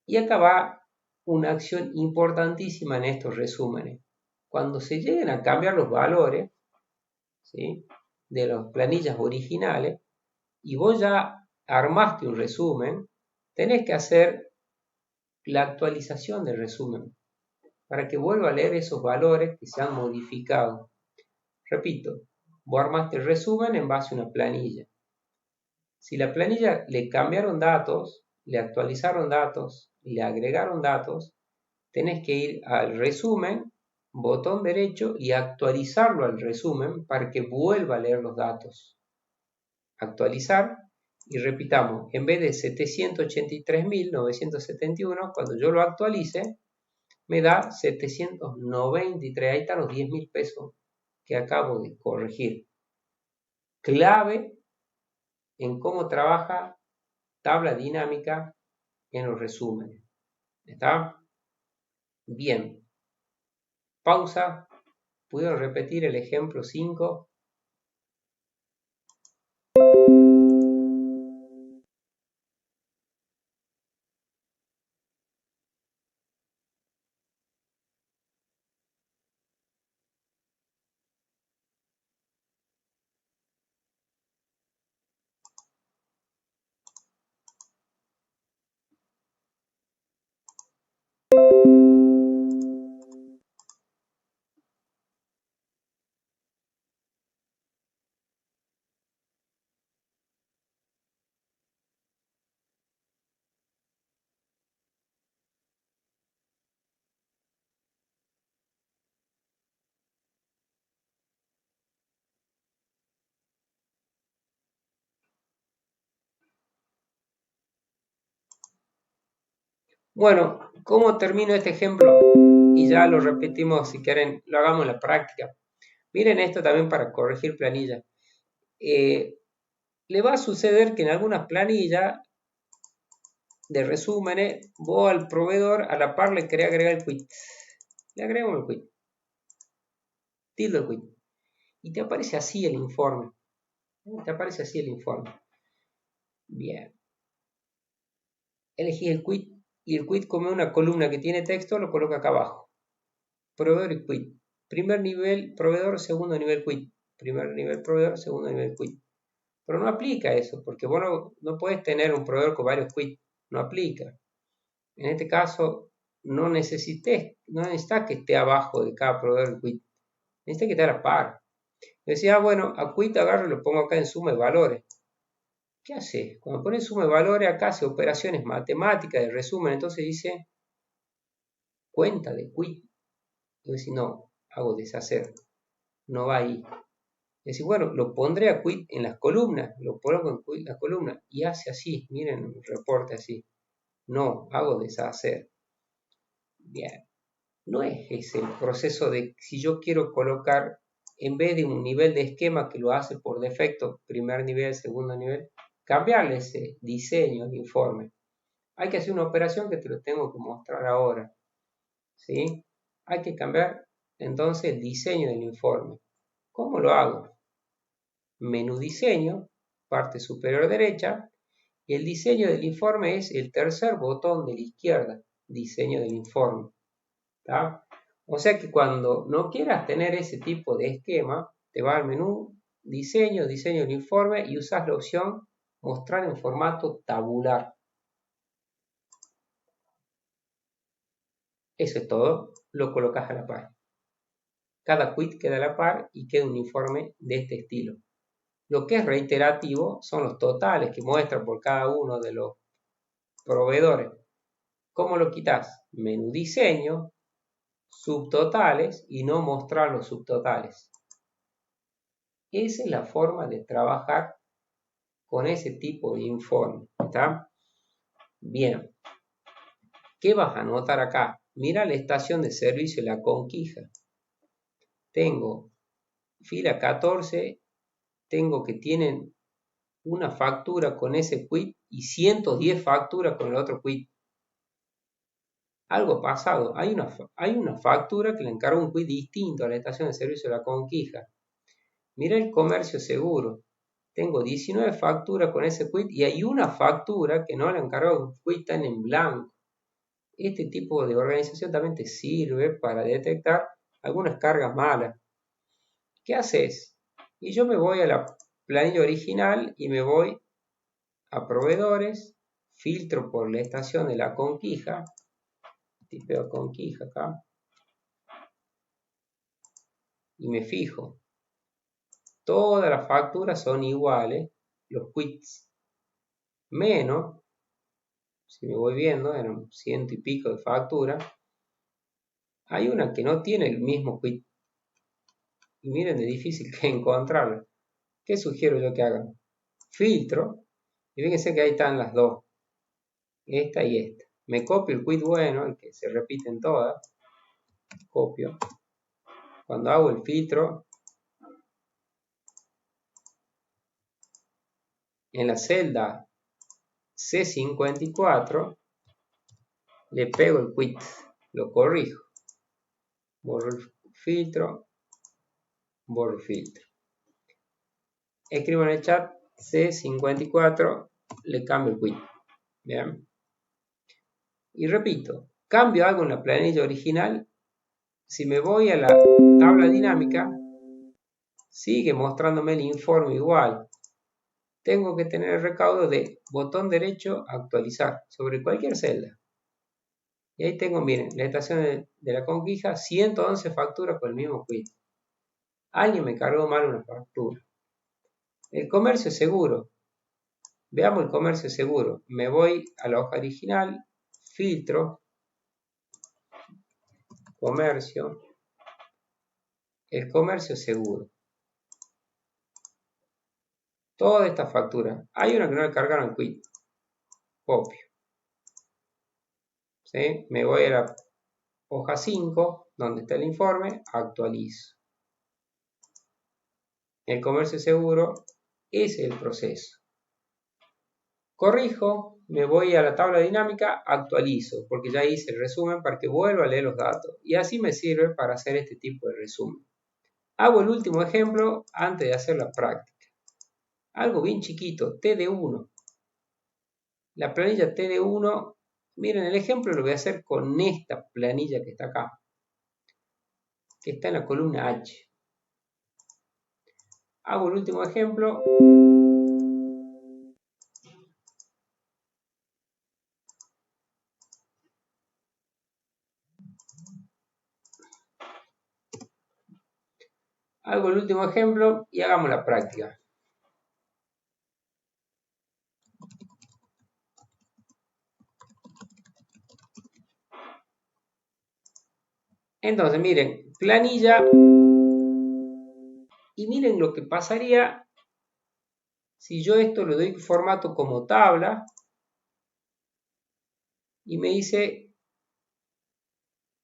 Speaker 1: Y acá va una acción importantísima en estos resúmenes. Cuando se lleguen a cambiar los valores, ¿sí?, de las planillas originales, y vos ya armaste un resumen, tenés que hacer la actualización del resumen para que vuelva a leer esos valores que se han modificado. Repito, vos armaste el resumen en base a una planilla. Si la planilla le cambiaron datos, le actualizaron datos, le agregaron datos, tenés que ir al resumen, botón derecho, y actualizarlo al resumen para que vuelva a leer los datos. Actualizar, y repitamos, en vez de 783.971, cuando yo lo actualice, me da 793, ahí están los 10.000 pesos que acabo de corregir. Clave en cómo trabaja tabla dinámica en los resúmenes. ¿Está? Bien. Pausa. ¿Pudieron repetir el ejemplo 5? Bueno, ¿cómo termino este ejemplo? Y ya lo repetimos, si quieren, lo hagamos en la práctica. Miren esto también para corregir planillas. Le va a suceder que en algunas planillas de resúmenes, vos al proveedor a la par le querés agregar el quit. Le agregamos el quit. Tildo el quit. Y te aparece así el informe. Te aparece así el informe. Bien. Elegís el quit. Y el quit, como una columna que tiene texto, lo coloca acá abajo. Proveedor y quit. Primer nivel proveedor, segundo nivel quit. Primer nivel proveedor, segundo nivel quit. Pero no aplica eso, porque vos no puedes tener un proveedor con varios quit. No aplica. En este caso, no necesitas que esté abajo de cada proveedor el quit. Necesitas que esté a la par. Decía, bueno, a quit agarro y lo pongo acá en suma de valores. ¿Qué hace? Cuando pones suma de valores, acá hace operaciones matemáticas de resumen, entonces dice cuenta de quit. Entonces, no, hago deshacer. No va ahí. Es decir, bueno, lo pondré a quit en las columnas, lo pongo en quit en las columnas, y hace así, miren el reporte así. No, hago deshacer. Bien. No es ese el proceso de si yo quiero colocar, en vez de un nivel de esquema que lo hace por defecto, primer nivel, segundo nivel, cambiarle ese diseño de informe. Hay que hacer una operación que te lo tengo que mostrar ahora. ¿Sí? Hay que cambiar entonces el diseño del informe. ¿Cómo lo hago? menú diseño, parte superior derecha, y el diseño del informe es el tercer botón de la izquierda, diseño del informe. ¿Tá? O sea que cuando no quieras tener ese tipo de esquema, te vas al menú diseño, diseño del informe y usas la opción mostrar en formato tabular. Eso es todo, lo colocas a la par. Cada quit queda a la par y queda un informe de este estilo. Lo que es reiterativo son los totales que muestra por cada uno de los proveedores. ¿Cómo lo quitas? Menú diseño, subtotales y no mostrar los subtotales. Esa es la forma de trabajar con ese tipo de informe. ¿Está? Bien. ¿Qué vas a notar acá? Mira la estación de servicio de La Conquija. Tengo fila 14, tengo que tienen una factura con ese quit y 110 facturas con el otro quit. Algo pasado, hay una factura que le encarga un quit distinto a la estación de servicio de La Conquija. Mira el comercio seguro. Tengo 19 facturas con ese quit y hay una factura que no le encargó un quit tan en blanco. Este tipo de organización también te sirve para detectar algunas cargas malas. ¿Qué haces? Y yo me voy a la planilla original y me voy a proveedores, filtro por la estación de La Conquija, tipeo Conquija acá, y me fijo. Todas las facturas son iguales, los quits, menos, si me voy viendo, eran 100 y pico de facturas, hay una que no tiene el mismo quit. Y miren de difícil que encontrarla. ¿Qué sugiero yo que hagan? Filtro, y fíjense que ahí están las dos, esta y esta. Me copio el quit bueno, el que se repiten todas, copio. Cuando hago el filtro, en la celda C54, le pego el quit, lo corrijo, borro el filtro, borro el filtro. Escribo en el chat C54, le cambio el quit. Bien. Y repito, cambio algo en la planilla original. Si me voy a la tabla dinámica, sigue mostrándome el informe igual. Tengo que tener el recaudo de botón derecho actualizar sobre cualquier celda. Y ahí tengo, miren, la estación de La Conquija, 111 facturas con el mismo quit. Alguien me cargó mal una factura. El comercio seguro. Veamos el comercio seguro. Me voy a la hoja original, filtro, comercio, el comercio seguro. Toda esta factura. Hay una que no le cargaron el quit. Copio. ¿Sí? Me voy a la hoja 5, donde está el informe, actualizo. El comercio seguro es el proceso. Corrijo, me voy a la tabla dinámica, actualizo, porque ya hice el resumen para que vuelva a leer los datos. Y así me sirve para hacer este tipo de resumen. Hago el último ejemplo antes de hacer la práctica. Algo bien chiquito, TD1. La planilla TD1, miren el ejemplo lo voy a hacer con esta planilla que está acá, que está en la columna H. Hago el último ejemplo. Hago el último ejemplo y hagamos la práctica. Entonces, miren, planilla. Y miren lo que pasaría si yo esto le doy formato como tabla y me dice,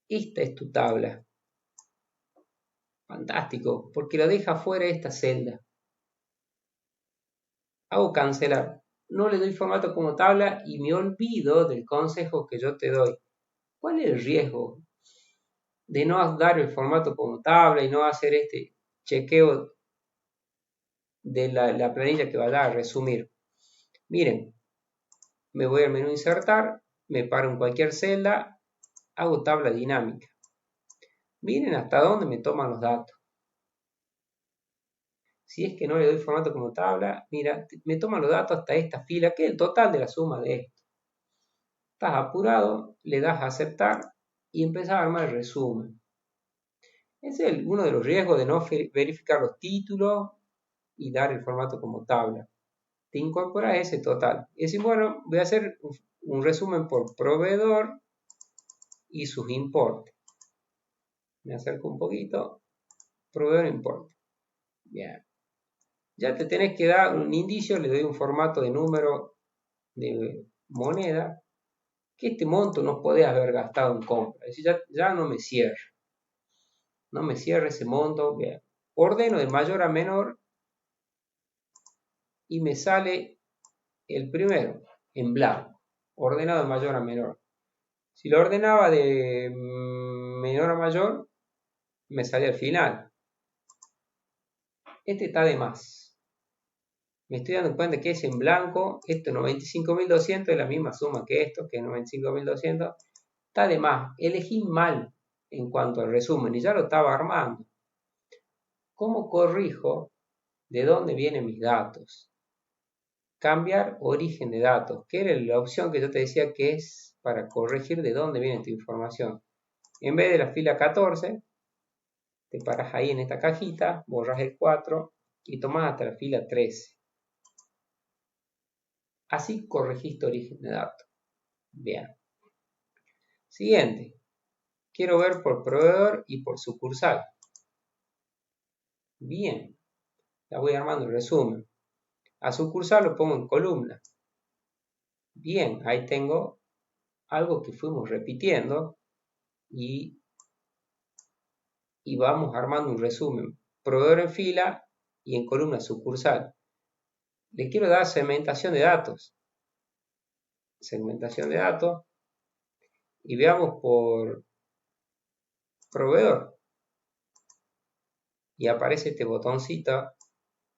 Speaker 1: esta es tu tabla. Fantástico, porque lo deja fuera de esta celda. Hago cancelar. No le doy formato como tabla y me olvido del consejo que yo te doy. ¿Cuál es el riesgo de no dar el formato como tabla y no hacer este chequeo de la planilla que vaya a resumir. Miren, me voy al menú insertar, me paro en cualquier celda, hago tabla dinámica. Miren hasta dónde me toman los datos. Si es que no le doy formato como tabla, mira, me toman los datos hasta esta fila, que es el total de la suma de esto. Estás apurado, le das a aceptar y empezás a armar el resumen. Ese es uno de los riesgos de no verificar los títulos y dar el formato como tabla. Te incorporas ese total. Y decir, bueno, voy a hacer un resumen por proveedor y sus importes. Me acerco un poquito. Proveedor importe. Bien. Ya te tenés que dar un indicio, le doy un formato de número de moneda, que este monto no podés haber gastado en compra. Es decir, ya no me cierra. No me cierra ese monto. Bien. Ordeno de mayor a menor y me sale el primero en blanco. Ordenado de mayor a menor. Si lo ordenaba de menor a mayor, me salía al final. Este está de más. Me estoy dando cuenta que es en blanco. Esto 95.200 es la misma suma que esto, que es 95.200. Está de más. Elegí mal en cuanto al resumen y ya lo estaba armando. ¿Cómo corrijo de dónde vienen mis datos? Cambiar origen de datos, que era la opción que yo te decía que es para corregir de dónde viene tu información. En vez de la fila 14, te paras ahí en esta cajita, borras el 4 y tomás hasta la fila 13. Así corregiste origen de datos. Bien. Siguiente. Quiero ver por proveedor y por sucursal. Bien. La voy armando el resumen. A sucursal lo pongo en columna. Bien. Ahí tengo algo que fuimos repitiendo y vamos armando un resumen. Proveedor en fila y en columna sucursal. Le quiero dar segmentación de datos. Segmentación de datos. Y veamos por proveedor. Y aparece este botoncito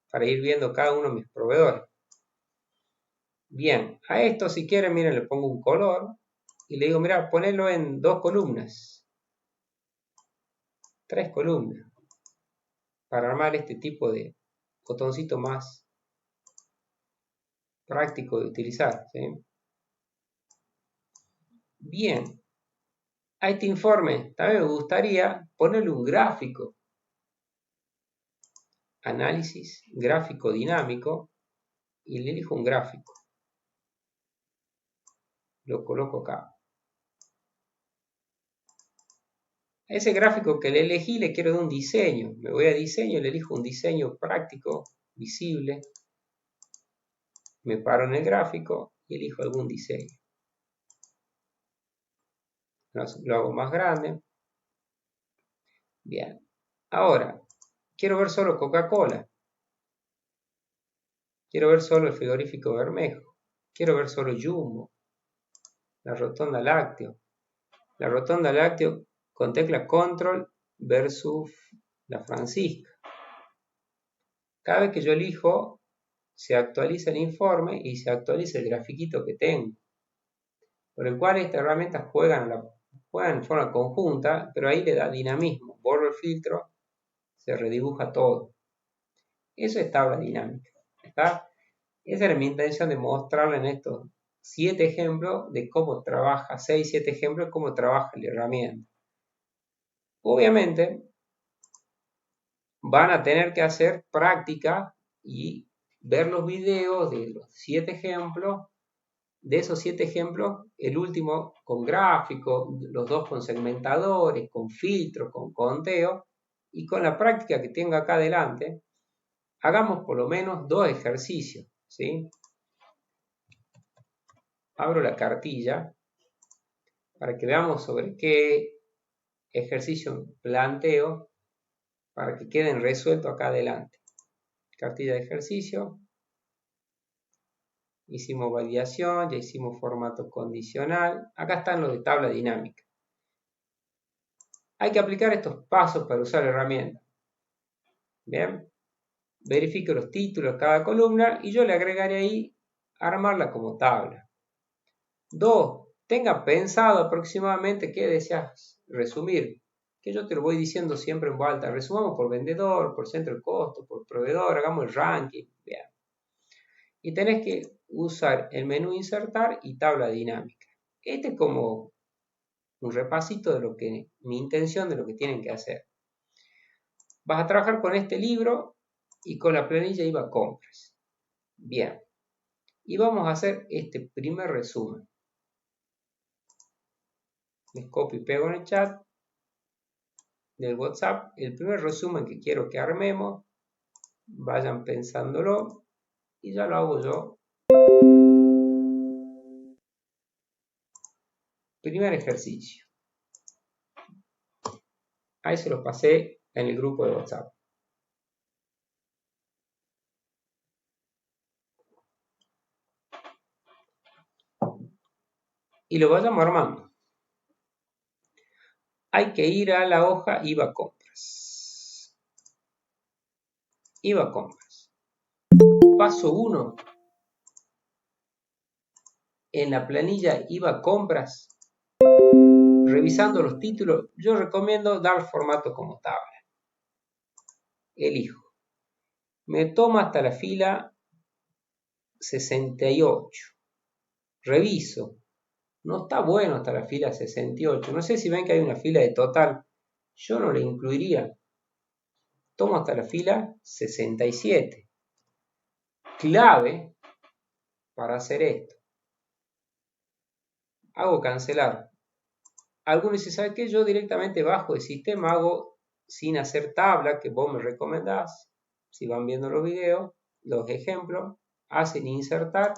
Speaker 1: para ir viendo cada uno de mis proveedores. Bien, a esto si quieren, miren, le pongo un color y le digo, mira, ponelo en 2 columnas. 3 columnas. Para armar este tipo de botoncito más práctico de utilizar. ¿Sí? Bien, a este informe también me gustaría ponerle un gráfico. Análisis gráfico dinámico y le elijo un gráfico. Lo coloco acá. A ese gráfico que le elegí le quiero dar un diseño. Me voy a diseño y le elijo un diseño práctico, visible. Me paro en el gráfico y elijo algún diseño. Lo hago más grande. Bien. Ahora, quiero ver solo Coca-Cola. Quiero ver solo el frigorífico Bermejo. Quiero ver solo Jumbo. La rotonda lácteo. La rotonda lácteo con tecla control versus la Francisca. Cada vez que yo elijo, se actualiza el informe y se actualiza el grafiquito que tengo. Por el cual estas herramientas juegan en forma conjunta, pero ahí le da dinamismo. Borro el filtro, se redibuja todo. Eso es tabla dinámica. ¿Está? Esa era mi intención de mostrarle en estos 7 ejemplos de cómo trabaja, 6-7 ejemplos de cómo trabaja la herramienta. Obviamente, van a tener que hacer práctica y ver los videos de los 7 ejemplos. De esos 7 ejemplos, el último con gráfico, los 2 con segmentadores, con filtro, con conteo, y con la práctica que tengo acá adelante, hagamos por lo menos 2 ejercicios, ¿sí? Abro la cartilla para que veamos sobre qué ejercicio planteo para que queden resueltos acá adelante. Cartilla de ejercicio. Hicimos validación, ya hicimos formato condicional. Acá están los de tabla dinámica. Hay que aplicar estos pasos para usar la herramienta. Bien. verifique los títulos de cada columna y yo le agregaré ahí armarla como tabla. 2. Tenga pensado aproximadamente qué deseas resumir, que yo te lo voy diciendo siempre en voz alta. Resumamos por vendedor, por centro de costo, por proveedor, hagamos el ranking. Bien. Y tenés que usar el menú insertar y tabla dinámica. Este es como un repasito de lo que, mi intención de lo que tienen que hacer. Vas a trabajar con este libro y con la planilla IVA compras. Bien. Y vamos a hacer este primer resumen. Les copio y pego en el chat del WhatsApp el primer resumen que quiero que armemos. Vayan pensándolo y ya lo hago yo. Primer ejercicio. Ahí se los pasé en el grupo de WhatsApp. Y lo vayamos armando. Hay que ir a la hoja IVA compras. IVA compras. Paso 1. En la planilla IVA compras, revisando los títulos, yo recomiendo dar formato como tabla. Elijo. Me toma hasta la fila 68. Reviso. No está bueno hasta la fila 68. No sé si ven que hay una fila de total. Yo no le incluiría. Tomo hasta la fila 67. Clave para hacer esto. Hago cancelar. Algunos dicen, ¿sabe qué? Yo directamente bajo el sistema, hago sin hacer tabla, que vos me recomendás. Si van viendo los videos, los ejemplos, hacen insertar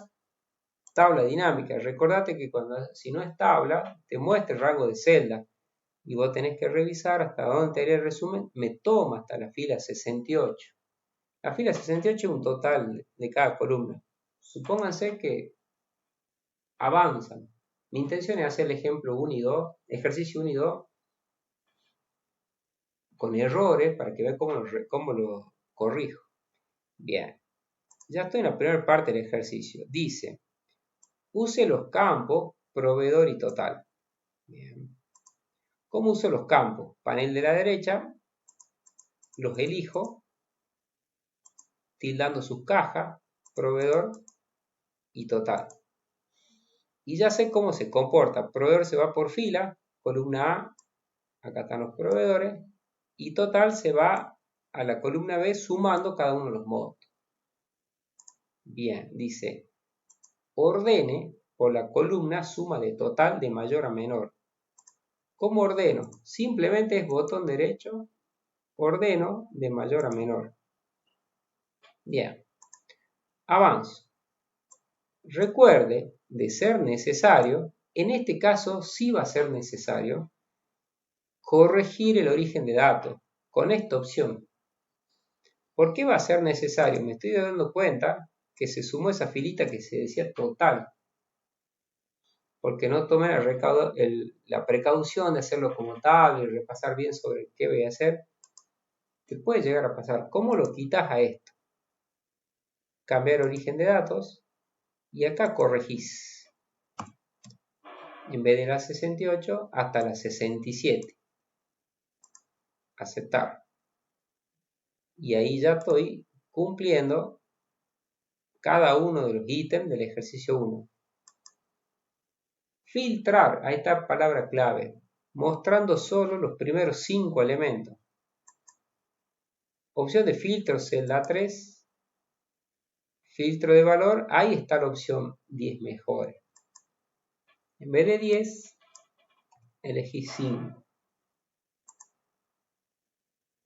Speaker 1: tabla dinámica. Recordate que si no es tabla, te muestra el rango de celda. Y vos tenés que revisar hasta dónde te haré el resumen. Me toma hasta la fila 68. La fila 68 es un total de cada columna. Supónganse que avanzan. Mi intención es hacer el ejemplo 1 y 2, ejercicio 1 y 2, con errores para que vean cómo lo corrijo. Bien, ya estoy en la primera parte del ejercicio. Dice, use los campos proveedor y total. Bien. ¿Cómo uso los campos? Panel de la derecha, los elijo, tildando sus cajas, proveedor y total. Y ya sé cómo se comporta. Proveedor se va por fila, columna A, acá están los proveedores, y total se va a la columna B sumando cada uno de los montos. Bien, dice, ordene por la columna suma de total de mayor a menor. ¿Cómo ordeno? Simplemente es botón derecho, ordeno de mayor a menor. Bien, avanzo. Recuerde, de ser necesario, en este caso sí va a ser necesario, corregir el origen de datos con esta opción. ¿Por qué va a ser necesario? Me estoy dando cuenta que se sumó esa filita que se decía total, porque no tomé la precaución de hacerlo como tal y repasar bien sobre qué voy a hacer. Te puede llegar a pasar. ¿Cómo lo quitas a esto? Cambiar origen de datos y acá corregís. En vez de la 68 hasta la 67. Aceptar. Y ahí ya estoy cumpliendo cada uno de los ítems del ejercicio 1. Filtrar, ahí está palabra clave, mostrando solo los primeros 5 elementos. Opción de filtro, celda 3. Filtro de valor, ahí está la opción 10 mejores. En vez de 10, elegí 5.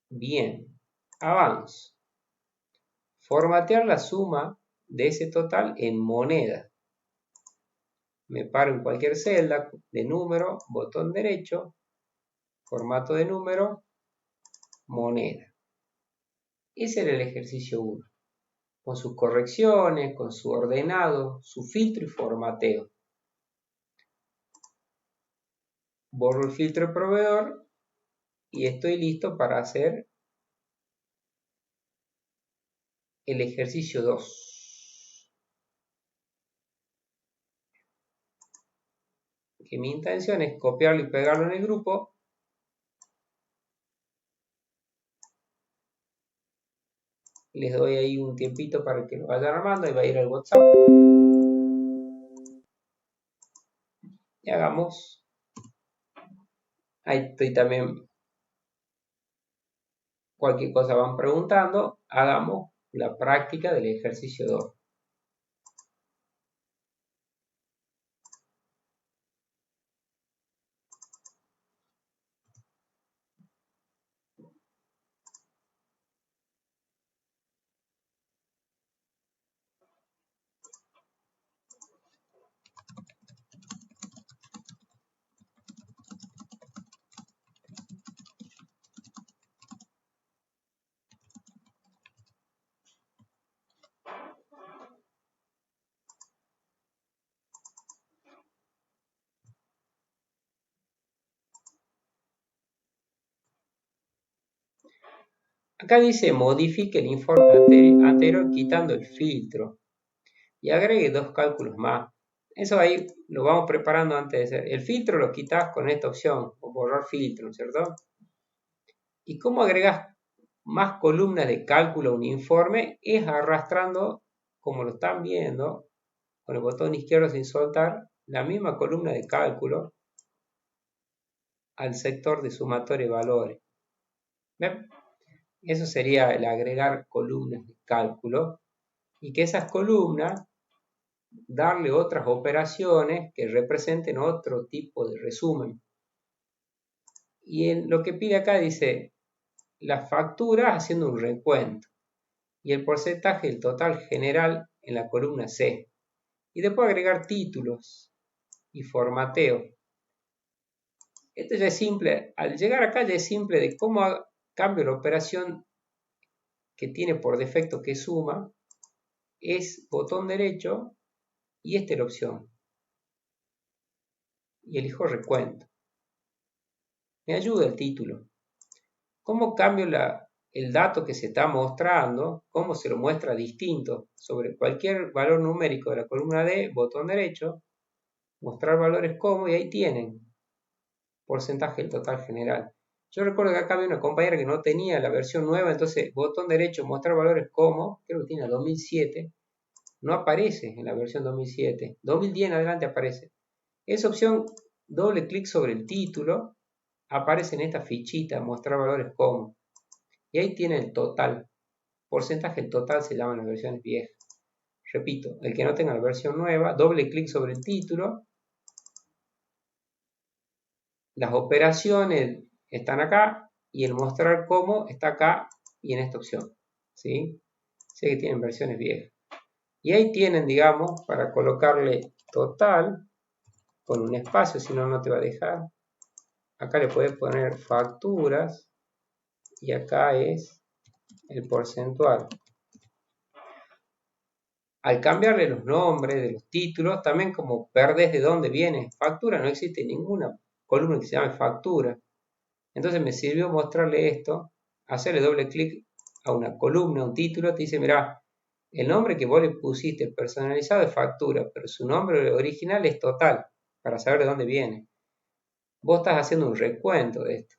Speaker 1: Bien, avanzo. Formatear la suma de ese total en moneda. Me paro en cualquier celda de número, botón derecho, formato de número, moneda. Ese era el ejercicio 1, con sus correcciones, con su ordenado, su filtro y formateo. Borro el filtro de proveedor y estoy listo para hacer el ejercicio 2. Que mi intención es copiarlo y pegarlo en el grupo. Les doy ahí un tiempito para que lo vayan armando y va a ir al WhatsApp. Y hagamos. Ahí estoy también. Cualquier cosa van preguntando. Hagamos la práctica del ejercicio 2. Acá dice modifique el informe anterior quitando el filtro y agregue 2 cálculos más. Eso ahí lo vamos preparando antes de hacer. El filtro lo quitas con esta opción, o borrar filtro, ¿cierto? ¿Y cómo agregas más columnas de cálculo a un informe? Es arrastrando, como lo están viendo, con el botón izquierdo sin soltar, la misma columna de cálculo al sector de sumatoria de valores. ¿Ven? Eso sería el agregar columnas de cálculo y que esas columnas darle otras operaciones que representen otro tipo de resumen. Y en lo que pide acá dice las facturas haciendo un recuento y el porcentaje del total general en la columna C. Y después agregar títulos y formateo. Esto ya es simple. Al llegar acá ya es simple de cómo cambio la operación que tiene por defecto que suma. Es botón derecho y esta es la opción. Y elijo recuento. Me ayuda el título. ¿Cómo cambio el dato que se está mostrando? ¿Cómo se lo muestra distinto? Sobre cualquier valor numérico de la columna D, botón derecho, mostrar valores como, y ahí tienen porcentaje del total general. Yo recuerdo que acá había una compañera que no tenía la versión nueva, entonces botón derecho, mostrar valores como, creo que tiene 2007, no aparece en la versión 2007. 2010 en adelante aparece. Esa opción, doble clic sobre el título, aparece en esta fichita, mostrar valores como. Y ahí tiene el total. Porcentaje del total se llaman las versiones viejas. Repito, el que no tenga la versión nueva, doble clic sobre el título. Las operaciones están acá y el mostrar cómo está acá y en esta opción. ¿Sí? Sé que tienen versiones viejas. Y ahí tienen, digamos, para colocarle total con un espacio, si no, no te va a dejar. Acá le puedes poner facturas y acá es el porcentual. Al cambiarle los nombres de los títulos, también como perdés de dónde viene factura, no existe ninguna columna que se llame factura. Entonces me sirvió mostrarle esto, hacerle doble clic a una columna, un título, te dice, mirá, el nombre que vos le pusiste personalizado es factura, pero su nombre original es total, para saber de dónde viene. Vos estás haciendo un recuento de esto,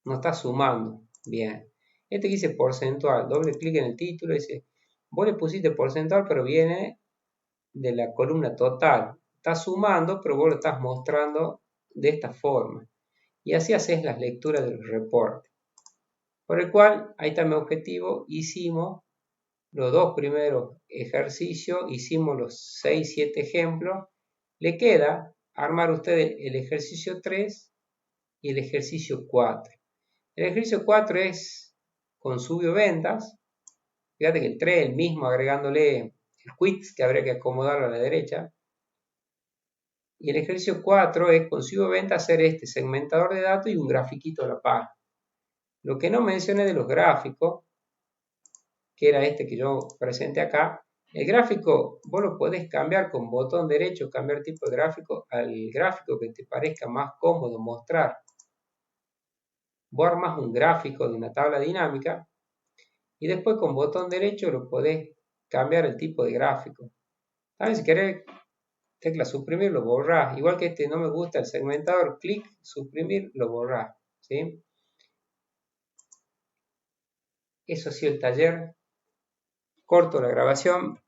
Speaker 1: no estás sumando. Bien. Este que dice porcentual, doble clic en el título, dice, vos le pusiste porcentual, pero viene de la columna total. Estás sumando, pero vos lo estás mostrando de esta forma. Y así haces las lecturas del reporte. Por el cual, ahí está mi objetivo, hicimos los 2 primeros ejercicios, hicimos los 6-7 ejemplos. Le queda armar ustedes el ejercicio 3 y el ejercicio 4. El ejercicio 4 es con subio ventas. Fíjate que el 3 es el mismo, agregándole el quits que habría que acomodarlo a la derecha. Y el ejercicio 4 es con subio ventas hacer este segmentador de datos y un grafiquito a la par. Lo que no mencioné de los gráficos, que era este que yo presenté acá, el gráfico vos lo podés cambiar con botón derecho, cambiar tipo de gráfico al gráfico que te parezca más cómodo mostrar. Vos armás un gráfico de una tabla dinámica y después con botón derecho lo podés cambiar el tipo de gráfico. También si querés tecla suprimir lo borrás, igual que este no me gusta el segmentador, clic, suprimir, lo borrás, ¿sí? Eso ha sido el taller, corto la grabación.